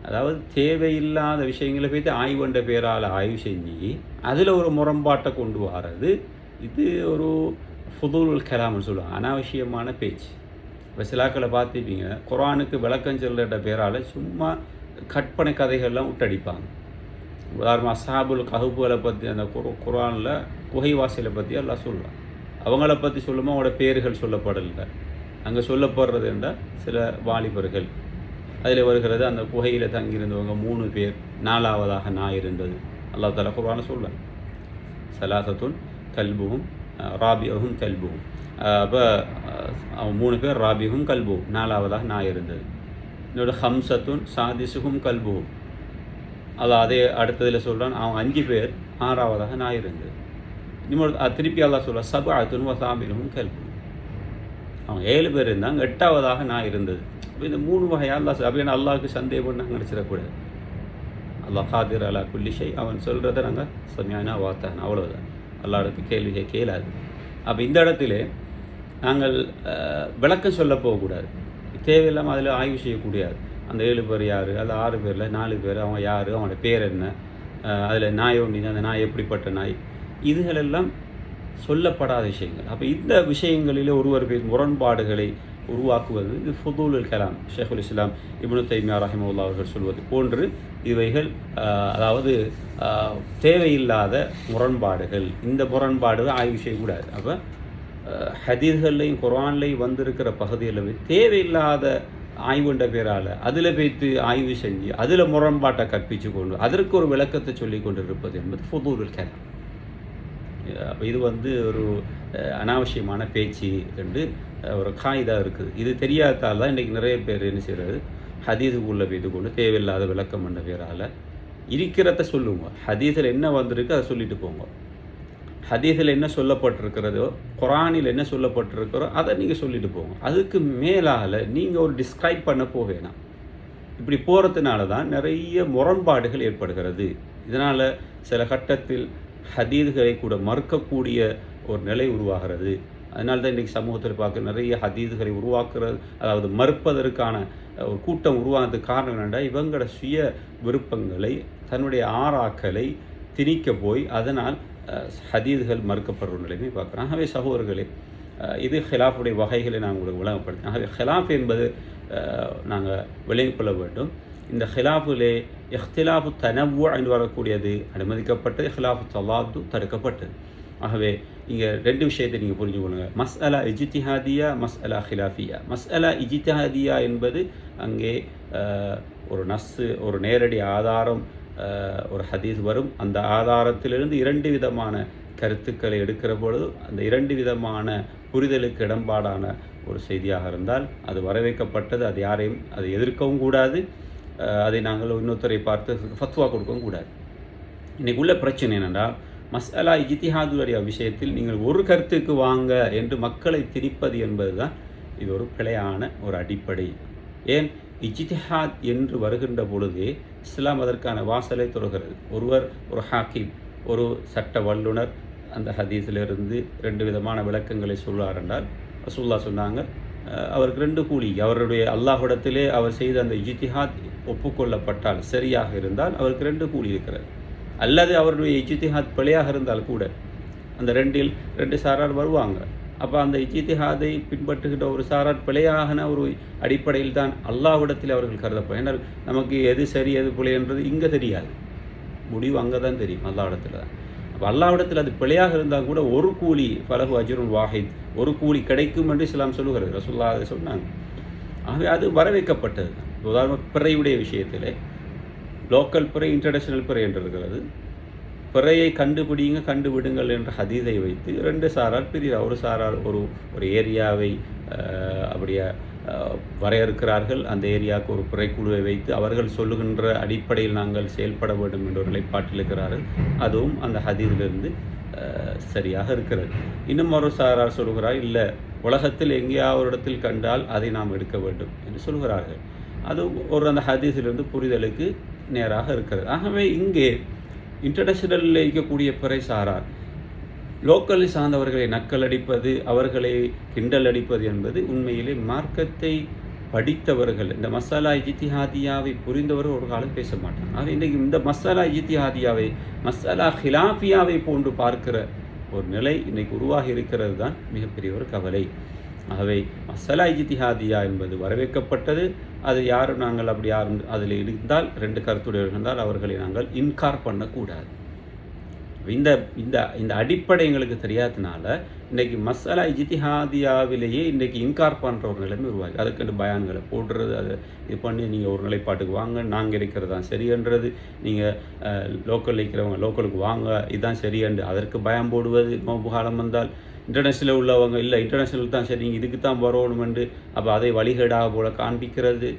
அதாவது தேவையில்லாத விஷயங்களை போய்த்து ஆய்வுன்ற பேரால் ஆய்வு செஞ்சு அதில் ஒரு முரண்பாட்டை கொண்டு வர்றது, இது ஒரு ஃபுதூலுல் கலாம்னு சொல்லுவாங்க, அனாவசியமான பேச்சு. இப்போ சிலாக்களை பார்த்துப்பீங்க, குர்ஆனுக்கு விளக்கம் சொல்கிற பேரால் சும்மா கற்பனை கதைகள்லாம் விட்டடிப்பாங்க. உதாரணமாக அஸ்ஹாபுல் கஹ்ஃபுகளை பற்றி அந்த குர்ஆனில் குகைவாசிகளை பற்றி எல்லாம் சொல்லலாம். அவங்கள பற்றி சொல்லும்போது அவங்களோட பேர்கள் சொல்லப்படலை. அங்கே சொல்லப்படுறது என்றால் சில வாலிபர்கள், அதில் வருகிறது அந்த குகையில் தங்கியிருந்தவங்க 3 பேர், 4ஆவதாக நாய் இருந்தது. அல்லாஹ் தஆலா குர்ஆனில் சொல்லுவாங்க, சலாசத்துன் கல்புஹும் ராபியஹும் கல்புஹும். அப்போ 3 பேர் ராபியஹும் கல்புஹும், 4ஆவதாக நாய் இருந்தது. இன்னொரு ஹம்சத்துன் சாதிசுஹும் கல்புஹும், அதே அடுத்ததில் சொல்கிறான் அவங்க 5 பேர், 6ஆவதாக நாய் இருந்தது. இன்னொரு திருப்பி அல்லாஹ் சொல்ல சபஅத்துன் வசாமினுஹும் கல்புஹும், அவங்க 7 பேர் இருந்தாங்க, 8ஆவதாக நாய் இருந்தது. அப்போ இந்த 3 வகையாக அல்லாஹ் அப்படின்னு அல்லாஹுக்கு சந்தேகம் நாங்கள் நினச்சிடக்கூடாது. அல்லாஹ் காதிர் அலா குல்லி ஷை, அவன் சொல்கிறத நாங்கள் சமியானா வாத்தான், அவ்வளோதான். அல்லாஹ்வுக்கு கேள்வி கேளாது. அப்போ இந்த இடத்துல நாங்கள் விளக்கம் சொல்ல போகக்கூடாது, தேவையில்லாமல் அதில் ஆய்வு செய்யக்கூடாது. அந்த 7 பேர் யார், அதில் 6 பேரில் 4 பேர் அவங்க யார், அவங்களோட பேர் என்ன, அதில் நாய் ஒன்று, அந்த நாய் எப்படிப்பட்ட நாய், இதுகளெல்லாம் சொல்லப்படாத விஷயங்கள். அப்போ இந்த விஷயங்களிலே ஒருவர் முரண்பாடுகளை உருவாக்குவது இது ஃபுதூலுல் கலாம். ஷேகுல் இஸ்லாம் இப்னு தைமியா ரஹிமஹுல்லாஹ் அவர்கள் சொல்வது போன்று இவைகள் அதாவது தேவையில்லாத முரண்பாடுகள். இந்த முரண்பாடுகள் ஆய்வு செய்யக்கூடாது. அப்போ ஹதீஸ்கள்லையும் குர்ஆன்லையும் வந்திருக்கிற பகுதியில் தேவையில்லாத ஆய்வுன்ற பேரால் அதில் வைத்து ஆய்வு செஞ்சு அதில் முரண்பாட்டை கற்பித்து கொண்டு அதற்கு ஒரு விளக்கத்தை சொல்லி கொண்டு இருப்பது என்பது ஃபுதூலுல் கலாம். அப்போ இது ஒரு அனாவசியமான பேச்சு என்று ஒரு காயிதாக இருக்குது. இது தெரியாததால் தான் இன்றைக்கி நிறைய பேர் என்ன செய்கிறது, ஹதீஸுக்குள்ளே வைத்து கொண்டு தேவையில்லாத விளக்கம் என்ற பேரால் இருக்கிறத சொல்லுங்க. ஹதீஸில் என்ன வந்திருக்கு அதை சொல்லிட்டு போங்க. ஹதீஸில் என்ன சொல்லப்பட்டிருக்கிறதோ குர்ஆனில் என்ன சொல்லப்பட்டிருக்கிறோ அதை நீங்கள் சொல்லிட்டு போங்க. அதுக்கு மேலால் நீங்கள் ஒரு டிஸ்கிரைப் பண்ண போவேணாம். இப்படி போகிறதுனால தான் நிறைய முரண்பாடுகள் ஏற்படுகிறது. இதனால் சில கட்டத்தில் ஹதீதுகளை கூட மறுக்கக்கூடிய ஒரு நிலை உருவாகிறது. அதனால தான் இன்றைக்கி சமூகத்தில் பார்க்க நிறைய ஹதீதுகளை உருவாக்குறது, அதாவது மறுப்பதற்கான ஒரு கூட்டம் உருவானதுக்கு காரணம் என்னென்னா, இவங்களோட சுய விருப்பங்களை தன்னுடைய ஆராக்களை திணிக்க போய் அதனால் ஹதீதுகள் மறுக்கப்படுற நிலைமை பார்க்குறோம். ஆகவே சகோதரர்களே, இது ஹிலாஃபுடைய வகைகளை நான் உங்களுக்கு விளங்கப்படுத்தேன். ஆகவே ஹிலாஃப் என்பது நாங்கள் விளங்கிக் கொள்ள வேண்டும். இந்த ஹிலாஃபிலே இஹ்திலாஃபு தனவ்வு என்று வரக்கூடியது அனுமதிக்கப்பட்டது, இஹ்திலாஃபு தலாத்து தடுக்கப்பட்டது. ஆகவே இங்கே ரெண்டு விஷயத்தை நீங்கள் புரிஞ்சுக்கொள்ளுங்க. மஸ்அலா இஜ்திஹாதியா, மஸ்அலா ஹிலாஃபியா. மஸ்அலா இஜ்திஹாதியா என்பது அங்கே ஒரு நஸ்ஸு, ஒரு நேரடி ஆதாரம், ஒரு ஹதீஸ் வரும். அந்த ஆதாரத்திலிருந்து இரண்டு விதமான கருத்துக்களை எடுக்கிற பொழுது அந்த இரண்டு விதமான புரிதலுக்கு இடம்பாடான ஒரு செய்தியாக இருந்தால் அது வரவேற்கப்பட்டது. அது யாரையும் அதை எதிர்க்கவும் கூடாது, அதை நாங்கள் இன்னொருத்தரை பார்த்து ஃபத்வா கொடுக்கவும் கூடாது. இன்றைக்கு உள்ள பிரச்சனை என்னென்றால், மஸ்அலா இஜ்திஹாதுடைய விஷயத்தில் நீங்கள் ஒரு கருத்துக்கு வாங்க என்று மக்களை திணிப்பது என்பது தான் இது ஒரு பிழையான ஒரு அடிப்படை. ஏன் இஜ்திஹாத் என்று வருகின்ற பொழுதே இஸ்லாம் அதற்கான வாசலை தொடர்கிறது. ஒருவர் ஒரு ஹாக்கிம், ஒரு சட்ட வல்லுனர் அந்த ஹதீஸிலிருந்து ரெண்டு விதமான விளக்கங்களை சொல்வார் என்றால், ரசூலுல்லாஹ் சொன்னாங்க, அவருக்கு ரெண்டு கூலி. அவருடைய அல்லாஹ்விடத்திலே அவர் செய்த அந்த இஜ்திஹாத் ஒப்புக்கொள்ளப்பட்டால், சரியாக இருந்தால் அவருக்கு ரெண்டு கூலி இருக்கிறது. அல்லது அவருடைய இஜ்திஹாத் பிழையாக இருந்தால் கூட அந்த ரெண்டில் ரெண்டு சாரார் வருவாங்க. அப்போ அந்த இஜ்திஹாதை பின்பற்றுகின்ற ஒரு சாரார் பிழையான ஒரு அடிப்படையில் தான் அல்லாஹ்விடத்தில் அவர்கள் கருதப்படும். ஏன்னால் நமக்கு எது சரி எது பிழை என்றது இங்கே தெரியாது, முடிவு அங்கே தான் தெரியும், அல்லாஹ்விடத்தில் தான். அப்போ அல்லாஹ்விடத்தில் அது பிழையாக இருந்தால் கூட ஒரு கூலி, ஃபலஹு அஜ்ருன் வாஹித், ஒரு கூலி கிடைக்கும் என்று இஸ்லாம் சொல்லுகிறது. ரசூலுல்லாஹ் அதை சொன்னாங்க. ஆகவே அது வரவேற்கப்பட்டது. உதாரணமாக பிறையுடைய விஷயத்தில் லோக்கல் பிறை, இன்டர்நேஷனல் பிறை என்று இருக்கிறது. பிறையை கண்டுபிடிங்க, கண்டுவிடுங்கள் என்ற ஹதீஸை வைத்து ரெண்டு சாரார் பிரிகிறார். ஒரு சாரார் ஒரு ஏரியாவை அப்படியே வரையறுக்கிறார்கள். அந்த ஏரியாவுக்கு ஒரு பிறைக்குழுவை வைத்து அவர்கள் சொல்லுகின்ற அடிப்படையில் நாங்கள் செயல்பட வேண்டும் என்ற ஒரு நிலைப்பாட்டில் இருக்கிறார்கள். அதுவும் அந்த ஹதீஸிலிருந்து சரியாக இருக்கிறது. இன்னும் ஒரு சாரார் சொல்கிறார், இல்லை உலகத்தில் எங்கேயாவது ஒரு இடத்தில் கண்டால் அதை நாம் எடுக்க வேண்டும் என்று சொல்கிறார்கள். அது அந்த ஹதீஸிலிருந்து புரிதலுக்கு நேராக இருக்கிறது. ஆகவே இங்கே இன்டர்நேஷனலில் இருக்கக்கூடிய பிறை சாரார் லோக்கலில் சார்ந்தவர்களை நக்கல் அடிப்பது, அவர்களை கிண்டல் அடிப்பது என்பது உண்மையிலே மார்க்கத்தை படித்தவர்கள், இந்த மசாலா இஜ்திஹாதியாவை புரிந்தவர்கள் ஒரு காலம் பேச மாட்டாங்க. ஆக இன்றைக்கு இந்த மசாலா இஜ்திஹாதியாவை மசாலா ஹிலாஃபியாவை போன்று பார்க்கிற ஒரு நிலை இன்றைக்கு உருவாகி இருக்கிறது தான் மிகப்பெரிய ஒரு கவலை. ஆகவே மசாலா இஜ்திஹாதியா என்பது வரவேற்கப்பட்டது. அது யாரும் நாங்கள் அப்படி யாரும் அதில் இருந்தால், ரெண்டு கருத்துடையவர்கள் இருந்தால் அவர்களை நாங்கள் இன்கார் பண்ணக்கூடாது. இந்த இந்த இந்த அடிப்படை எங்களுக்கு தெரியாததுனால இன்றைக்கி மசாலா இஜ்திஹாதியாவிலேயே இன்றைக்கி இன்கார் பண்ணுற ஒரு நிலைமை உருவாகி அதுக்கு பயான்களை போடுறது, அதை இது பண்ணி நீங்கள் ஒரு நிலைப்பாட்டுக்கு வாங்க, நாங்கள் இருக்கிறது தான் சரியன்றது, நீங்கள் லோக்கலில் இருக்கிறவங்க லோக்கலுக்கு வாங்க, இதுதான் சரியன்று அதற்கு பயம் போடுவது. நோன்பு காலம் வந்தால் இன்டர்நேஷனலில் உள்ளவங்க இல்லை இன்டர்நேஷனல் தான் சரி, இதுக்கு தான் வரணும் என்று அப்போ அதை வழிகேடாக போல காண்பிக்கிறது.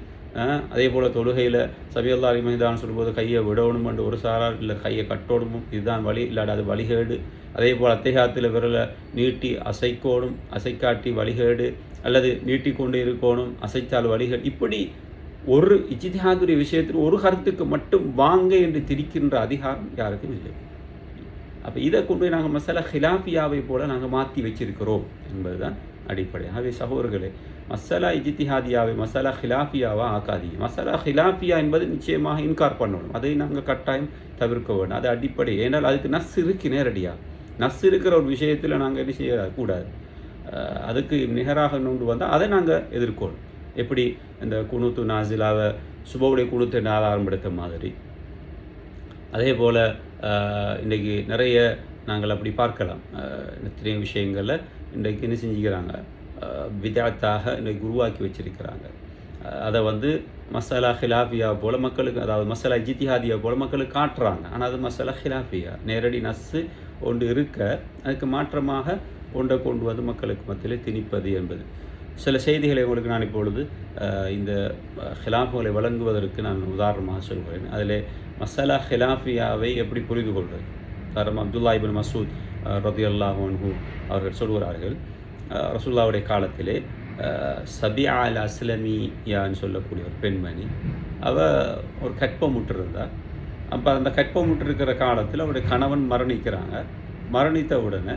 அதே போல் தொழுகையில் சபியல்லா அலிமஹிதான் சொல்லும்போது கையை விடணும் என்று ஒரு சாரார், இல்லை கையை கட்டோணும், இதுதான் வழி, இல்லாட அது வழிகேடு. அதே போல் அத்தைகாத்தில் விரலை நீட்டி அசைக்கோணும், அசைக்காட்டி வழிகேடு, அல்லது நீட்டிக்கொண்டு இருக்கணும், அசைத்தால் வழிகேடு. இப்படி ஒரு இஜ்திஹாதுடைய விஷயத்தில் ஒரு கருத்துக்கு மட்டும் வாங்க என்று திரிக்கின்ற அதிகாரம் யாருக்கும் இல்லை. அப்போ இதை கொண்டு போய் நாங்கள் மசாலா ஹிலாஃபியாவை போல் நாங்கள் மாற்றி வச்சிருக்கிறோம் என்பது தான் அடிப்படை. ஆகவே சகோதரர்களே, மசாலா இஜ்திஹாதியாவை மசாலா ஹிலாஃபியாவாக ஆக்காதீங்க. மசாலா ஹிலாஃபியா என்பது நிச்சயமாக இன்கார் பண்ணணும், அதை நாங்கள் கட்டாயம் தவிர்க்க வேண்டும். அது அடிப்படை. ஏன்னால் அதுக்கு நஸ் இருக்கு நேரடியாக. நஸ் இருக்கிற ஒரு விஷயத்தில் நாங்கள் என்ன செய்யக்கூடாது. அதுக்கு நிகராக கொண்டு வந்தால் அதை நாங்கள் எதிர்கொள்ளும். எப்படி இந்த குனூத்து நாசிலாவை சுபவுடைய குனூத்தை ஆதாரப்படுத்த மாதிரி, அதே போல் இன்றைக்கி நிறைய நாங்கள் அப்படி பார்க்கலாம். எத்தனையோ விஷயங்களில் இன்றைக்கு என்ன செஞ்சுக்கிறாங்க, விதாத்தாக இன்றைக்கு உருவாக்கி வச்சிருக்கிறாங்க. அதை வந்து மசாலா ஹிலாஃபியா போல் மக்களுக்கு, அதாவது மசாலா இஜ்திஹாதியா போல் மக்களுக்கு காட்டுறாங்க. ஆனால் அது மசாலா ஹிலாஃபியா, நேரடி நஸ்ஸு ஒன்று இருக்க அதுக்கு மாற்றமாக ஒன்றை கொண்டு வந்து மக்களுக்கு மத்தியில் திணிப்பது என்பது. சில செய்திகளை உங்களுக்கு நான் இப்பொழுது இந்த ஹிலாஃபுகளை வழங்குவதற்கு நான் உதாரணமாக சொல்கிறேன். அதில் மசாலா ஹிலாஃபியாவை எப்படி புரிந்து கொள்வது. காரணம் அப்துல்லா இப்னு மசூத் ரலியல்லாஹு அன்ஹு அவர்கள் சொல்கிறார்கள், ரசூலுல்லாஹ்வுடைய காலத்திலே சபியா அல் அஸ்லமியான்னு சொல்லக்கூடிய ஒரு பெண்மணி, அவள் ஒரு கற்பமுற்றிருந்தாள். அப்போ அந்த கற்பமுற்றிருக்கிற காலத்தில் அவருடைய கணவன் மரணிக்கிறாங்க. மரணித்த உடனே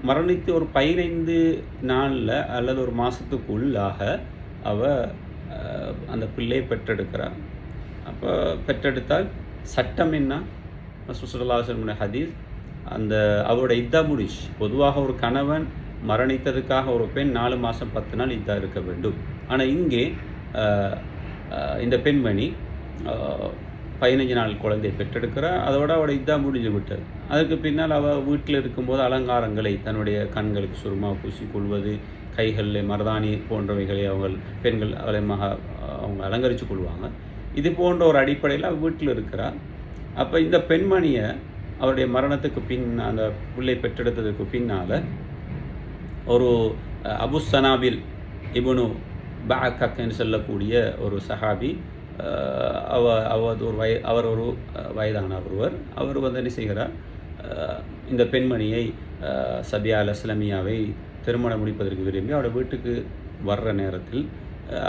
மரணித்து ஒரு 15 நாளில் அல்லது ஒரு மாதத்துக்குள்ளாக அவள் அந்த பிள்ளையை பெற்றெடுக்கிறாள். அப்போ பெற்றெடுத்தால் சட்டம் என்ன, ரசூலுல்லாஹி ஸல்லல்லாஹு அலைஹி வஸல்லம் ஹதீஸ், அந்த அவரோட இத்தா முடிச்சு. பொதுவாக ஒரு கணவன் மரணித்ததுக்காக ஒரு பெண் 4 மாதம் 10 நாள் இத்தா இருக்க வேண்டும். ஆனால் இங்கே இந்த பெண்மணி 15 நாள் குழந்தையை பெற்றெடுக்கிறார். அதோட அவட இத்தா முடிஞ்சு விட்டது. அதுக்கு பின்னால் அவள் வீட்டில் இருக்கும்போது அலங்காரங்களை, தன்னுடைய கண்களுக்கு சுருமா பூசிக்கொள்வது, கைகளில் மருதாணி போன்றவைகளை பெண்கள் அவங்க அலங்கரித்து கொள்வாங்க. இது போன்ற ஒரு அடிப்படையில் அவள் வீட்டில் இருக்கிறார். அப்போ இந்த பெண்மணியை அவருடைய மரணத்துக்கு அந்த பிள்ளை பெற்றெடுத்ததுக்கு பின்னால் ஒரு அபு சனாபில் இப்னு பஅக்கன்னு சொல்லக்கூடிய ஒரு சஹாபி, அவர் ஒரு வயதான ஒருவர், அவர் வந்து என்ன செய்கிறார், இந்த பெண்மணியை சபியா அல் அஸ்லமியாவை திருமணம் முடிப்பதற்கு விரும்பி அவருடைய வீட்டுக்கு வர்ற நேரத்தில்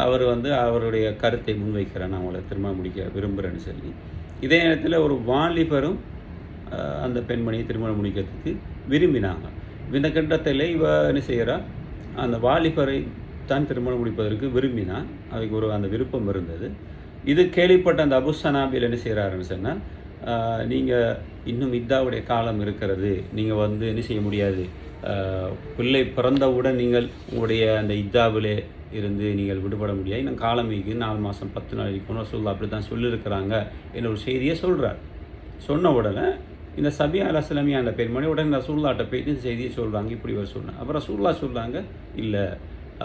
அவர் வந்து அவருடைய கருத்தை முன்வைக்கிறார், நான் அவளை திருமணம் முடிக்க விரும்புகிறேன்னு சொல்லி. இதே நேரத்தில் ஒரு வாலிபரும் அந்த பெண்மணியை திருமணம் முடிக்கிறதுக்கு விரும்பினாங்க. இந்த கட்டத்தில் என்ன செய்கிறார், அந்த வாலிபரை தான் திருமணம் முடிப்பதற்கு விரும்பினா, அவைக்கு அந்த விருப்பம் இருந்தது. இது கேள்விப்பட்ட அந்த அபு சனாபில் என்ன செய்கிறாருன்னு சொன்னால், நீங்கள் இன்னும் இத்தாவுடைய காலம் இருக்கிறது, நீங்கள் வந்து என்ன செய்ய முடியாது, பிள்ளை பிறந்தவுடன் நீங்கள் உங்களுடைய அந்த இத்தாவிலே இருந்து நீங்கள் விடுபட முடியாது, இன்னும் காலமிக்கு 4 மாதம் 10 நாள் இருக்கணும், ரசூலுல்லாஹ் அப்படி தான் சொல்லியிருக்கிறாங்க என்ற ஒரு செய்தியை சொல்கிறார். சொன்ன உடனே இந்த சபியா அல் அஸ்லமியா அந்த பெண்மணி உடனே ரசூலுல்லாஹ்ட்ட போயிட்டு இந்த செய்தியை சொல்கிறாங்க, இப்படி அவர் சொன்னாங்க. அப்புறம் ரசூலுல்லாஹ் சொல்கிறாங்க, இல்லை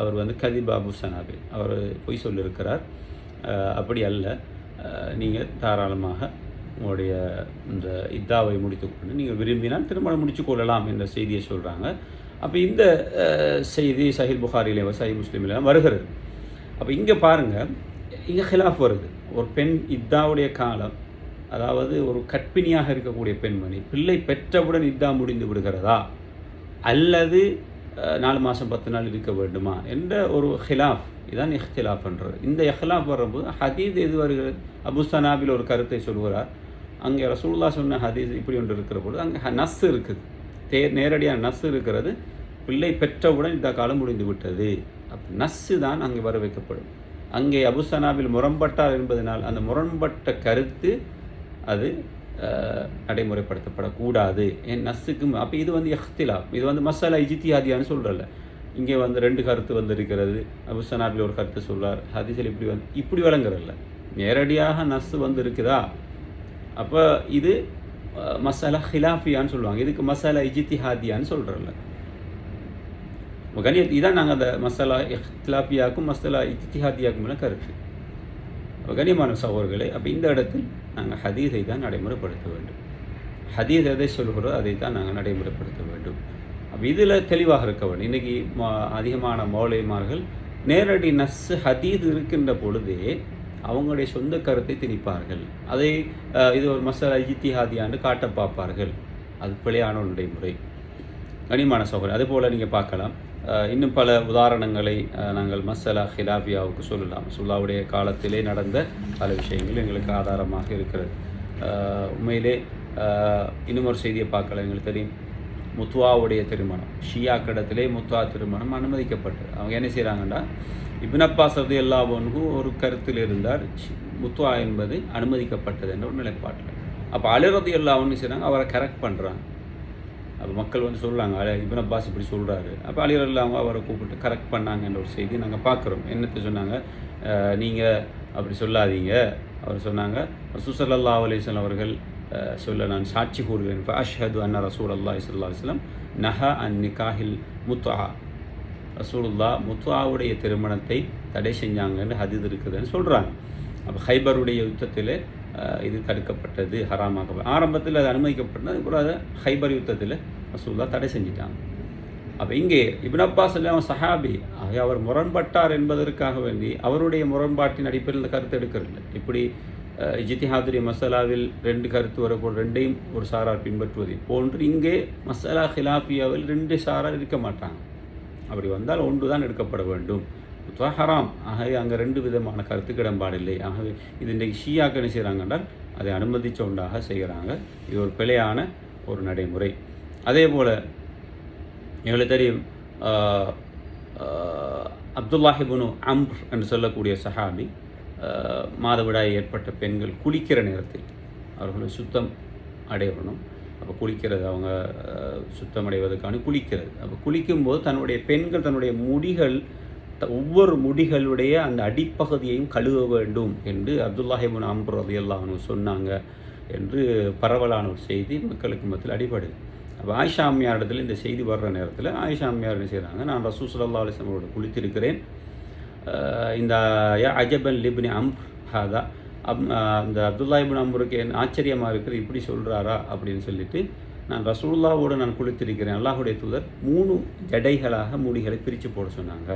அவர் வந்து கதிபா அபு சனாபி, அவர் பொய் சொல்லியிருக்கிறார், அப்படி அல்ல, நீங்கள் தாராளமாக உங்களுடைய இந்த இத்தாவை முடித்துக்கொண்டு நீங்கள் விரும்பினால் திருமணம் முடித்து கொள்ளலாம் என்ற செய்தியை சொல்கிறாங்க. அப்போ இந்த செய்தி சஹீஹ் புகாரிலே சஹீஹ் முஸ்லிமில் வருகிறது. அப்போ இங்கே பாருங்கள், இங்கே ஹிலாஃப் வருது. ஒரு பெண் இத்தாவுடைய காலம், அதாவது ஒரு கற்பிணியாக இருக்கக்கூடிய பெண்மணி பிள்ளை பெற்றவுடன் இத்தா முடிந்து விடுகிறதா, அல்லது 4 மாதம் 10 நாள் இருக்க வேண்டுமா என்ற ஒரு ஹிலாஃப், இதுதான் இஹ்திலாஃப்ன்றது. இந்த இஹ்திலாஃப் வரும்போது ஹதீஸ் எது வருகிறது, அபு சனாபில் ஒரு கருத்தை சொல்கிறார். அங்கே ரசூலுல்லாஹ் சொன்ன ஹதீஸ் இப்படி ஒன்று இருக்கிற பொழுது அங்கே நஸ் இருக்குது, நேரடியான நஸ் இருக்கிறது, பிள்ளை பெற்றவுடன் இந்த காலம் முடிந்து விட்டது. அப்போ நஸ்ஸு தான் அங்கே வர வைக்கப்படும். அங்கே அபு சனாபில் முரண்பட்டார் என்பதனால் அந்த முரண்பட்ட கருத்து அது நடைமுறைப்படுத்தப்படக்கூடாது. என் நஸ்ஸுக்கும் அப்போ இது வந்து இஹ்திலாஃப், இது வந்து மசாலா இஜ்திஹாதியான்னு சொல்கிறல்ல. இங்கே வந்து 2 கருத்து வந்து இருக்கிறது, அபு சனாபில் ஒரு கருத்து சொல்கிறார், ஹதீஸில் இப்படி வழங்குறல்ல, நேரடியாக நஸ் வந்து இருக்குதா, அப்போ இது மசாலா ஹிலாஃபியான்னு சொல்லுவாங்க, இதுக்கு மசாலா இஜ்திஹாதியான்னு சொல்கிறல்ல. கணியத் இதான் நாங்கள் அந்த மசாலா இஹ்திலாஃபியாக்கும் மசாலா இஜ்திஹாதியாக்கும் கருத்து. கண்ணியமான சகோதரர்களே, அப்போ இந்த இடத்தில் நாங்கள் ஹதீஸை தான் நடைமுறைப்படுத்த வேண்டும். ஹதீஸ் எதை சொல்கிறதோ அதை தான் நாங்கள் நடைமுறைப்படுத்த வேண்டும். அப்போ இதில் தெளிவாக இருக்க வேண்டும். இன்றைக்கி அதிகமான மௌலைமார்கள் நேரடி நஸ்ஸு ஹதீஸ் இருக்கின்ற பொழுதே அவங்களுடைய சொந்த கருத்தை திணிப்பார்கள். அதை இது ஒரு மசாலா இஜ்திஹாதியான்னு காட்ட பார்ப்பார்கள். அது பிழையான ஒரு நடைமுறை. கண்ணியமான சகோதரர், அதுபோல் நீங்கள் பார்க்கலாம், இன்னும் பல உதாரணங்களை நாங்கள் மசாலா ஹிலாஃபியாவுக்கு சொல்லலாம். ரசூலுல்லாஹ்வுடைய காலத்திலே நடந்த பல விஷயங்கள் எங்களுக்கு ஆதாரமாக இருக்கிறது. உண்மையிலே இன்னும் ஒரு செய்தியை பார்க்கலாம். எங்களுக்கு தெரியும், முத்வாவுடைய திருமணம், ஷியாக்கிடத்திலே முத்வா திருமணம் அனுமதிக்கப்பட்டது. அவங்க என்ன செய்கிறாங்கன்னா, இப்னு அப்பாஸ் ரலியல்லாஹு அன்ஹு ஒரு கருத்தில் இருந்தார், முத்வா என்பது அனுமதிக்கப்பட்டது என்ற ஒரு நிலைப்பாட்டில். அப்போ அலி ரலியல்லாஹு அன்ஹு செய்கிறாங்க, அவரை கரெக்ட் பண்ணுறாங்க. அப்போ மக்கள் வந்து சொல்கிறாங்க, இப்னு அப்பாஸ் இப்படி சொல்கிறாரு. அப்போ அலி ரலியல்லாஹு அவரை கூப்பிட்டு கரெக்ட் பண்ணாங்கன்ற ஒரு செய்தி நாங்கள் பார்க்குறோம். என்னத்தை சொன்னாங்க, நீங்கள் அப்படி சொல்லாதீங்க. அவர் சொன்னாங்க, ரசூல் ஸல்லல்லாஹு அலைஹி வஸல்லம் அவர்கள் சொல்ல நான் சாட்சி கூறுகிறேன், ஃபஅஷ்ஹது அன்ன ரசூலல்லாஹி ஸல்லல்லாஹு அலைஹி வஸல்லம் நஹா அன் நிகாஹில் முத்ஆ, ரசூலுல்லாஹ் முத்ஆவுடைய திருமணத்தை தடை செஞ்சாங்கன்னு ஹதீஸ் இருக்குதுன்னு சொல்கிறாங்க. அப்போ ஹைபருடைய யுத்தத்தில் இது தடுக்கப்பட்டது, ஹராமாக ஆரம்பத்தில் அது அனுமதிக்கப்பட்டது. அதுக்கப்புறம் அதை ஹைபர் யுத்தத்தில் ரசூலுல்லாஹ் தடை செஞ்சிட்டாங்க. அப்போ இங்கே இப்னு அப்பாஸ் அவன் சஹாபி, ஆக அவர் முரண்பட்டார் என்பதற்காக வேண்டி அவருடைய முரண்பாட்டின் அடிப்படையில் இந்த கருத்து எடுக்கிறதில்லை. இப்படி இஜ்திஹாதுடைய மசாலாவில் 2 கருத்து வரப்போல் 2ஐயும் ஒரு சாரார் பின்பற்றுவதை போன்று இங்கே மசாலா ஹிலாஃபியாவில் 2 சாரார் இருக்க மாட்டாங்க. அப்படி வந்தால் ஒன்று தான் எடுக்கப்பட வேண்டும், ஹராம். ஆகவே அங்கே 2 விதமான கருத்துக்கு இடம்பாடில்லை. ஆகவே இது இன்றைக்கு ஷியாக்கள் என்ன செய்கிறாங்க என்றால் அதை அனுமதிச்ச ஒன்றாக செய்கிறாங்க. இது ஒரு பிழையான ஒரு நடைமுறை. அதே போல் எங்களுக்கு தெரியும், அப்துல்லாஹ் இப்னு அம்ர் என்று சொல்லக்கூடிய சஹாபி, மாதவிடாய் ஏற்பட்ட பெண்கள் குளிக்கிற நேரத்தில் அவர்கள் சுத்தம் அடையணும். அப்போ குளிக்கிறது, அவங்க சுத்தம் அடைவதற்கான குளிக்கிறது. அப்போ குளிக்கும்போது தன்னுடைய பெண்கள் தன்னுடைய முடிகள், ஒவ்வொரு முடிகளுடைய அந்த அடிப்பகுதியையும் கழுவ வேண்டும் என்று அப்துல்லாஹ் இப்னு அம்ர் ரலியல்லாஹு அன்ஹு சொன்னாங்க என்று பரவலான ஒரு செய்தி மக்களுக்கு மத்தியில் அடிபடுது. அப்போ ஆயிஷா அம்மையார் இடத்துல இந்த செய்தி வர்ற நேரத்தில் ஆயிஷா அம்மையார் என்ன செய்கிறாங்க, நான் ரசூல் ஸல்லல்லாஹு அலைஹி வஸல்லம் அவரோட குளித்திருக்கிறேன், இந்த அஜபன் லிப்னி அம்ர் ஹாதா, இந்த அப்துல்லா இப்னு அம்ருக்கு என் ஆச்சரியமாக இருக்குது, இப்படி சொல்கிறாரா அப்படின்னு சொல்லிட்டு, நான் ரசூலுல்லாவோடு நான் குளித்திருக்கிறேன், அல்லாஹுடைய தூதர் 3 ஜடைகளாக முடிகளை பிரித்து போட சொன்னாங்க.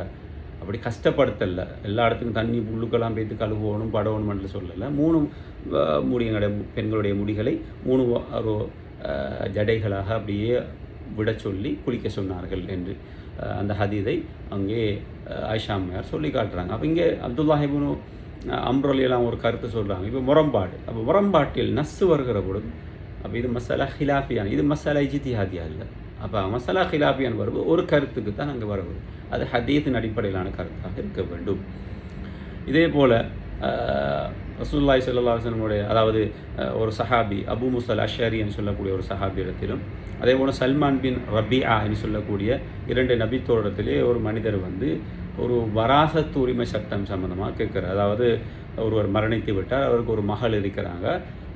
அப்படி கஷ்டப்படுத்தல, எல்லா இடத்துக்கும் தண்ணி புல்லுக்கெல்லாம் போய்த்து கழுவணும் படவணும்னு சொல்லலை. 3 முடிகளுடைய பெண்களுடைய முடிகளை 3 ஜடைகளாக அப்படியே விட சொல்லி குளிக்க சொன்னார்கள் என்று அந்த ஹதீதை அங்கே ஆயிஷா அம்மையார் சொல்லி காட்டுறாங்க. அப்போ இங்கே அப்துல்லாஹ் இப்னு அம்ர் ரலியல்லாஹு ஒரு கருத்து சொல்கிறாங்க. இப்போ முரண்பாடு, அப்போ முரண்பாட்டில் நஸ்ஸு வருகிற பொழுது அப்போ இது மசாலா ஹிலாஃபியான், இது மசாலா இஜ்திஹாதியா இல்லை. அப்போ மசாலா ஹிலாஃபியான் வரும்போது ஒரு கருத்துக்கு தான் அங்கே வரவும், அது ஹதீத்தின் அடிப்படையிலான கருத்தாக இருக்க வேண்டும். இதே போல் ரசூலுல்லாஹி ஸல்லல்லாஹு அலைஹி வஸல்லம் அதாவது ஒரு சஹாபி அபு மூஸா அல்-அஷ்அரி என்று சொல்லக்கூடிய ஒரு சஹாபி இடத்திலும், அதே போல் சல்மான் பின் ரபிஆ என்று சொல்லக்கூடிய 2 நபித்தோரிடத்திலே ஒரு மனிதர் வந்து ஒரு வராசத்து உரிமை சட்டம் சம்பந்தமாக கேட்குறார். அதாவது ஒருவர் மரணித்து விட்டார், அவருக்கு ஒரு மகள் இருக்கிறாங்க,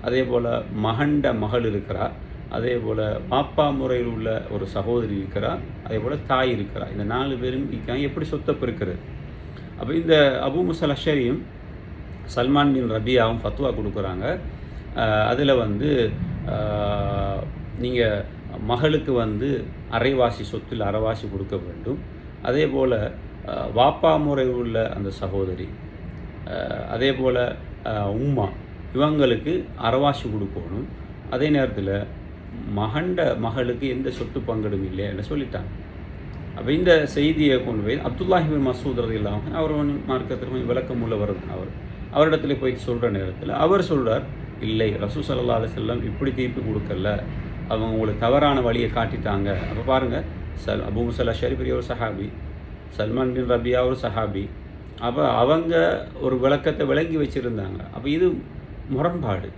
அதே போல் மகண்ட மகள் இருக்கிறார், அதே போல் பாப்பா முறையில் உள்ள ஒரு சகோதரி இருக்கிறார், அதே போல் தாய் இருக்கிறார். இந்த 4 பேரும் இருக்காங்க, எப்படி சொத்தை பெருக்கிறது? அப்போ இந்த அபு மூஸா அல்-அஷ்அரியும் சல்மான் பின் ரபியாவும் ஃபத்வா கொடுக்குறாங்க. அதில் வந்து நீங்கள் மகளுக்கு வந்து அரைவாசி சொத்தில் அரைவாசி கொடுக்க வேண்டும், அதே போல் வாப்பா முறை உள்ள அந்த சகோதரி, அதே போல் உம்மா, இவங்களுக்கு அரைவாசி கொடுக்கணும். அதே நேரத்தில் மகண்ட மகளுக்கு எந்த சொத்து பங்கிடும் இல்லை என்று சொல்லிட்டாங்க. அப்போ இந்த செய்தியை கொண்டு போய் அப்துல்லாஹ் இப்னு மஸ்ஊத் ரலியல்லாஹு அன்ஹு அவர் மார்க்கத்திற்கு கொஞ்சம் விளக்கம் உள்ளவர், அவரிடத்துல போய் சொல்கிற நேரத்தில் அவர் சொல்கிறார், இல்லை ரசூல் ஸல்லல்லாஹு அலைஹி வஸல்லம் இப்படி தீர்ப்பு கொடுக்கல, அவங்க உங்களுக்கு தவறான வழியை காட்டிட்டாங்க. அப்போ பாருங்கள், அபு மூஸா அல்-அஷ்அரி பெரிய ஒரு சஹாபி, சல்மான் பின் ரபியா ஒரு சஹாபி, அப்போ அவங்க ஒரு விளக்கத்தை விளங்கி வச்சுருந்தாங்க. அப்போ இது முரண்பாடு.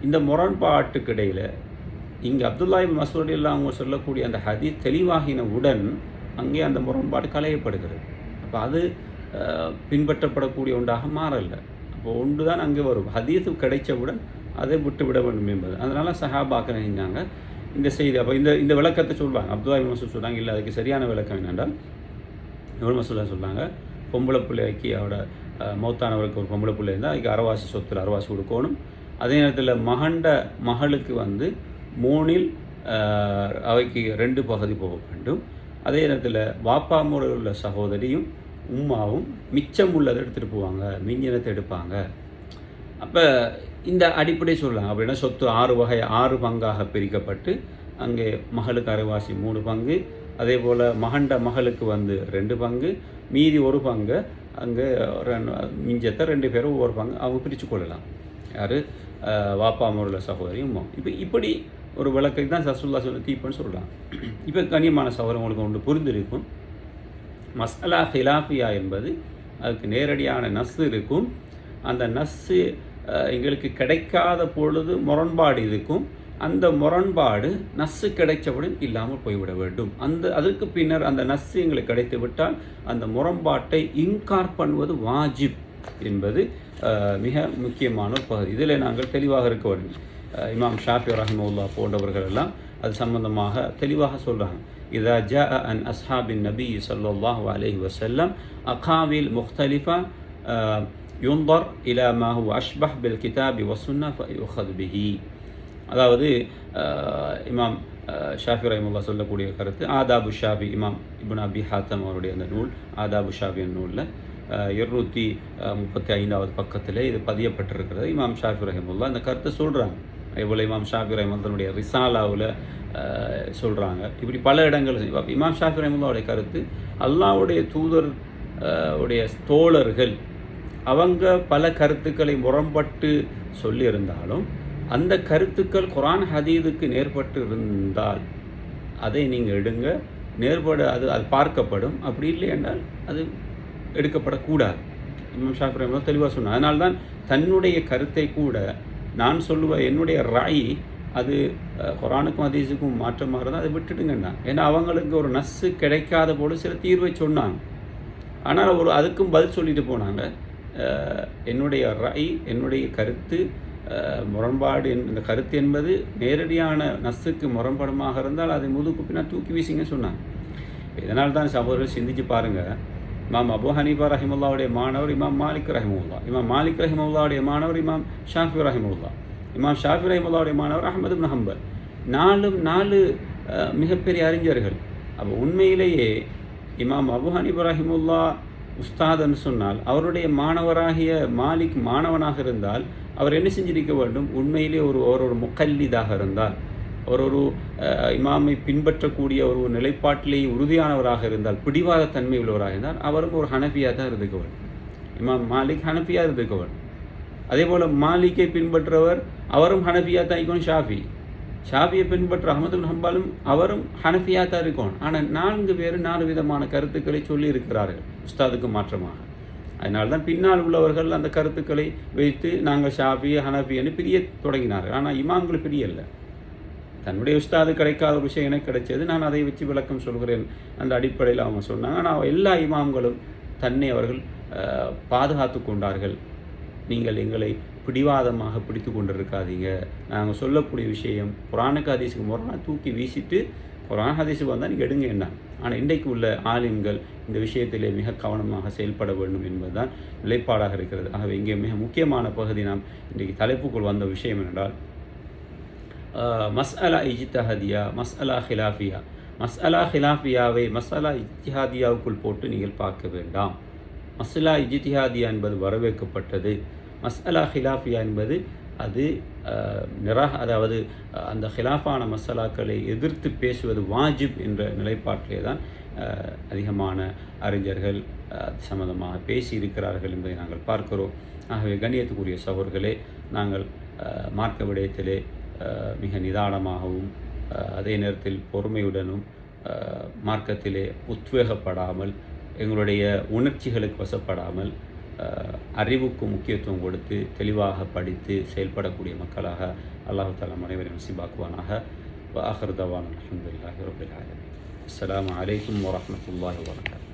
இந்த முரண்பாட்டுக்கு இடையில் இங்கே அப்துல்லா இப்னு மஸ்ஊத் ரலியல்லாஹு அவங்க சொல்லக்கூடிய அந்த ஹதீஸ் தெளிவாகினவுடன் அங்கே அந்த முரண்பாடு களையப்படுகிறது. அப்போ அது பின்பற்றப்படக்கூடிய ஒன்றாக மாறலை. அப்போ ஒன்று தான் அங்கே வரும், ஹதீஸு கிடைச்சவுடன் அதை விட்டு விட வேண்டும் என்பது. அதனால் சஹாபாக்கள் செஞ்சாங்க இந்த செய்தி. அப்போ இந்த விளக்கத்தை சொல்லுவாங்க. அப்துல்லா இப்னு மஸ்ஊத் சொல்கிறாங்க, இல்லை அதுக்கு சரியான விளக்கம் என்னென்றால், இப்னு மஸ்ஊத் சொல்கிறாங்க, பொம்பளை பிள்ளைக்கு அவரோட மௌத்தானவருக்கு ஒரு பொம்பளை பிள்ளை இருந்தால் அதுக்கு அரைவாசி சொத்தில் அரைவாசி கொடுக்கணும். அதே நேரத்தில் மகண்ட மகளுக்கு வந்து 3இல் அவைக்கு 2 பகுதி போக வேண்டும். அதே நேரத்தில் வாப்பா முறையில் உள்ள சகோதரியும் உம்மாவும் மிச்சம் உள்ளதை எடுத்துகிட்டு போவாங்க, மிஞ்சினத்தை எடுப்பாங்க. அப்போ இந்த அடிப்படை சொல்லலாம். அப்படின்னா சொத்து 6 பங்காக பிரிக்கப்பட்டு அங்கே மகளுக்கு அரைவாசி 3 பங்கு, அதே போல் மகண்ட மகளுக்கு வந்து 2 பங்கு, மீதி 1 பங்கு அங்கே மிஞ்சத்தை 2 பேரும் ஒவ்வொரு பங்கு அவங்க பிரித்து கொள்ளலாம். யார்? வாப்பா முறையில் சகோதரியும் உம்மா. இப்போ இப்படி ஒரு விளக்கை தான் ரசூலுல்லாஹ் சொன்ன தீர்ப்புன்னு சொல்கிறாங்க. இப்போ கண்ணியமான சகோதரன் உங்களுக்கு ஒன்று புரிந்திருக்கும், மஸ்அலா ஹிலாஃபியா என்பது அதுக்கு நேரடியான நஸ்ஸு இருக்கும். அந்த நஸ்ஸு எங்களுக்கு கிடைக்காத பொழுது முரண்பாடு இருக்கும். அந்த முரண்பாடு நஸ்ஸு கிடைச்சவுடன் இல்லாமல் போய்விட வேண்டும். அதற்கு பின்னர் அந்த நஸ்ஸு எங்களுக்கு கிடைத்து விட்டால் அந்த முரண்பாட்டை இன்கார் பண்ணுவது வாஜிப் என்பது மிக முக்கியமான ஒரு பகுதி. இதில் நாங்கள் தெளிவாக இருக்க வேண்டும். இமாம் ஷாஃபி ரஹிமஹுல்லாஹ் போன்றவர்கள் எல்லாம் அது சம்பந்தமாக தெளிவாக சொல்கிறாங்க. இதா ஜா அன் அஸ்ஹாபின் நபி ஸல்லல்லாஹு அலைஹி வஸல்லம் அகாவில் முக்தலிஃபா யுன்தர் இலா மா ஹுவ அஷ்பஹ் பில் கிதாபி வஸ்ஸுன்னா ஃபயுഖது பிஹி. அதாவது இமாம் ஷாஃபி ரஹிமஹுல்லாஹ் சொல்லக்கூடிய கருத்து, ஆதாபு ஷாஃபி, இமாம் இப்னு அபி ஹாத்தம் அவருடைய அந்த நூல் ஆதாபு ஷாஃபி நூலில் 235வது பக்கத்தில் இது பதியப்பட்டிருக்கிறது. இமாம் ஷாஃபி ரஹிமஹுல்லாஹ் இந்த கருத்தை சொல்கிறாங்க. அதேபோல் இமாம் ஷாஃபி ரஹிமஹுல்லாஹ்வுடைய ரிசாலாவில் சொல்கிறாங்க. இப்படி பல இடங்கள் இமாம் ஷாஃபி ரஹிமஹுல்லாஹ்வுடைய கருத்து, அல்லாஹ்வுடைய தூதர் உடைய தோழர்கள் அவங்க பல கருத்துக்களை முரண்பட்டு சொல்லியிருந்தாலும் அந்த கருத்துக்கள் குர்ஆன் ஹதீஸுக்கு நேர்பட்டு இருந்தால் அதை நீங்கள் எடுங்க, நேர்பட அது பார்க்கப்படும். அப்படி இல்லை என்றால் அது எடுக்கப்படக்கூடாது. இமாம் ஷாஃபி ரஹிமஹுல்லாஹ் தெளிவாக சொன்னார். அதனால்தான் தன்னுடைய கருத்தை கூட நான் என்னுடைய ராய் அது குர்ஆனுக்கும் ஹதீஸுக்கும் மாற்றமாக இருந்தால் அதை விட்டுடுங்கண்ணா. ஏன்னா அவங்களுக்கு ஒரு நஸ்ஸு கிடைக்காத போது சில தீர்வை சொன்னாங்க. ஆனால் அதுக்கும் பதில் சொல்லிட்டு போனாங்க. என்னுடைய ராய், என்னுடைய கருத்து முரண்பாடு, இந்த கருத்து என்பது நேரடியான நஸ்ஸுக்கு முரண்பாடுமாக இருந்தால் அதை முதுகு பின்னால் தூக்கி வீசிங்க சொன்னாங்க. இதனால் தான் சகோதரர்கள் சிந்திச்சு பாருங்கள். இமாம் அபு ஹனீஃபா ரஹிமஹுல்லாஹ்வுடைய மாணவர் இமாம் மாலிக் ரஹிமஹுல்லாஹ், இமாம் மாலிக் ரஹிமஹுல்லாஹ்வுடைய மாணவர் இமாம் ஷாஃபி ரஹிமஹுல்லாஹ், இமாம் ஷாஃபி ரஹிமஹுல்லாஹ்வுடைய மாணவர் அஹ்மத் இப்னு ஹம்பல். நாலு மிகப்பெரிய அறிஞர்கள். அப்போ உண்மையிலேயே இமாம் அபு ஹனீஃபா ரஹிமஹுல்லாஹ் உஸ்தாதுன்னு சொன்னால் அவருடைய மாணவராகிய மாலிக் மாணவனாக இருந்தால் அவர் என்ன செஞ்சிருக்க வேண்டும்? உண்மையிலே ஒரு முக்கல்லிதாக இருந்தால், ஒரு இமாமை பின்பற்றக்கூடிய ஒரு நிலைப்பாட்டிலேயே உறுதியானவராக இருந்தால், பிடிவாத தன்மை உள்ளவராக இருந்தால் அவரும் ஒரு ஹனஃபியாக தான் இருந்துக்க வேண்டும். இமாம் மாலிக் ஹனஃபியாக இருந்துக்க வேண்டும். அதே போல் மாலிக்கை பின்பற்றவர் அவரும் ஹனஃபியாக தான் இருக்கணும். ஷாஃபியை பின்பற்ற அஹ்மத் இப்னு ஹம்பலும் அவரும் ஹனஃபியாக தான் இருக்கணும். ஆனால் 4 பேர் 4 விதமான கருத்துக்களை சொல்லி இருக்கிறார்கள் உஸ்தாதுக்கு மாற்றமாக. அதனால தான் பின்னால் உள்ளவர்கள் அந்த கருத்துக்களை வைத்து நாங்கள் ஷாஃபி ஹனஃபின்னு பிரிய தொடங்கினார்கள். ஆனால் இமாம்கள் பிரியல்ல. தன்னுடைய உஸ்தாது கிடைக்காத ஒரு விஷயம் எனக்கு கிடைச்சது, நான் அதை வச்சு விளக்கம் சொல்கிறேன் அந்த அடிப்படையில் அவங்க சொன்னாங்க. ஆனால் எல்லா இமாம்களும் தன்னை அவர்கள் பாதுகாத்து கொண்டார்கள். நீங்கள் எங்களை பிடிவாதமாக பிடித்து கொண்டிருக்காதீங்க, நாங்கள் சொல்லக்கூடிய விஷயம் குர்ஆனுக்கு ஹதீஸுக்கு முரணாக தூக்கி வீசிட்டு குர்ஆன் ஹதீஸுக்கு வந்தால் நீங்கள் எடுங்க என்ன. ஆனால் இன்றைக்கு உள்ள ஆலிம்கள் இந்த விஷயத்திலே மிக கவனமாக செயல்பட வேண்டும் என்பதுதான் நிலைப்பாடாக இருக்கிறது. ஆகவே இங்கே மிக முக்கியமான பகுதி நாம் இன்றைக்கு தலைப்புக்குள் வந்த விஷயம் என்றால் மஸ்அலா இஜ்திஹாதியா, மஸ்அலா ஹிலாஃபியா. மஸ்அலா ஹிலாஃபியாவை மஸ்அலா இஜ்திஹாதியாவுக்குள் போட்டு நீங்கள் பார்க்க வேண்டாம். மஸ்அலா இஜ்திஹாதியா என்பது வரவேற்கப்பட்டது. மஸ்அலா ஹிலாஃபியா என்பது அது அதாவது அந்த ஹிலாஃபான மசாலாக்களை எதிர்த்து பேசுவது வாஜிப் என்ற நிலைப்பாட்டிலே தான் அதிகமான அறிஞர்கள் சம்பந்தமாக பேசியிருக்கிறார்கள் என்பதை நாங்கள் பார்க்கிறோம். ஆகவே கண்ணியத்துக்குரிய சகோதரர்களே, நாங்கள் மார்க்க விடயத்திலே மிக நிதானமாகவும் அதே நேரத்தில் பொறுமையுடனும் மார்க்கத்திலே உத்வேகப்படாமல் எங்களுடைய உணர்ச்சிகளுக்கு வசப்படாமல் அறிவுக்கு முக்கியத்துவம் கொடுத்து தெளிவாக படித்து செயல்படக்கூடிய மக்களாக அல்லாஹ் தஆலா அனைவரையும் நசீபாக்குவானாக. வ ஆகிரு தஅவானா அல்ஹம்துலில்லாஹி ரப்பில் ஆலமீன். அஸ்ஸலாமு அலைக்கும் வரஹ்மத்துல்லாஹி வபரகாத்துஹு.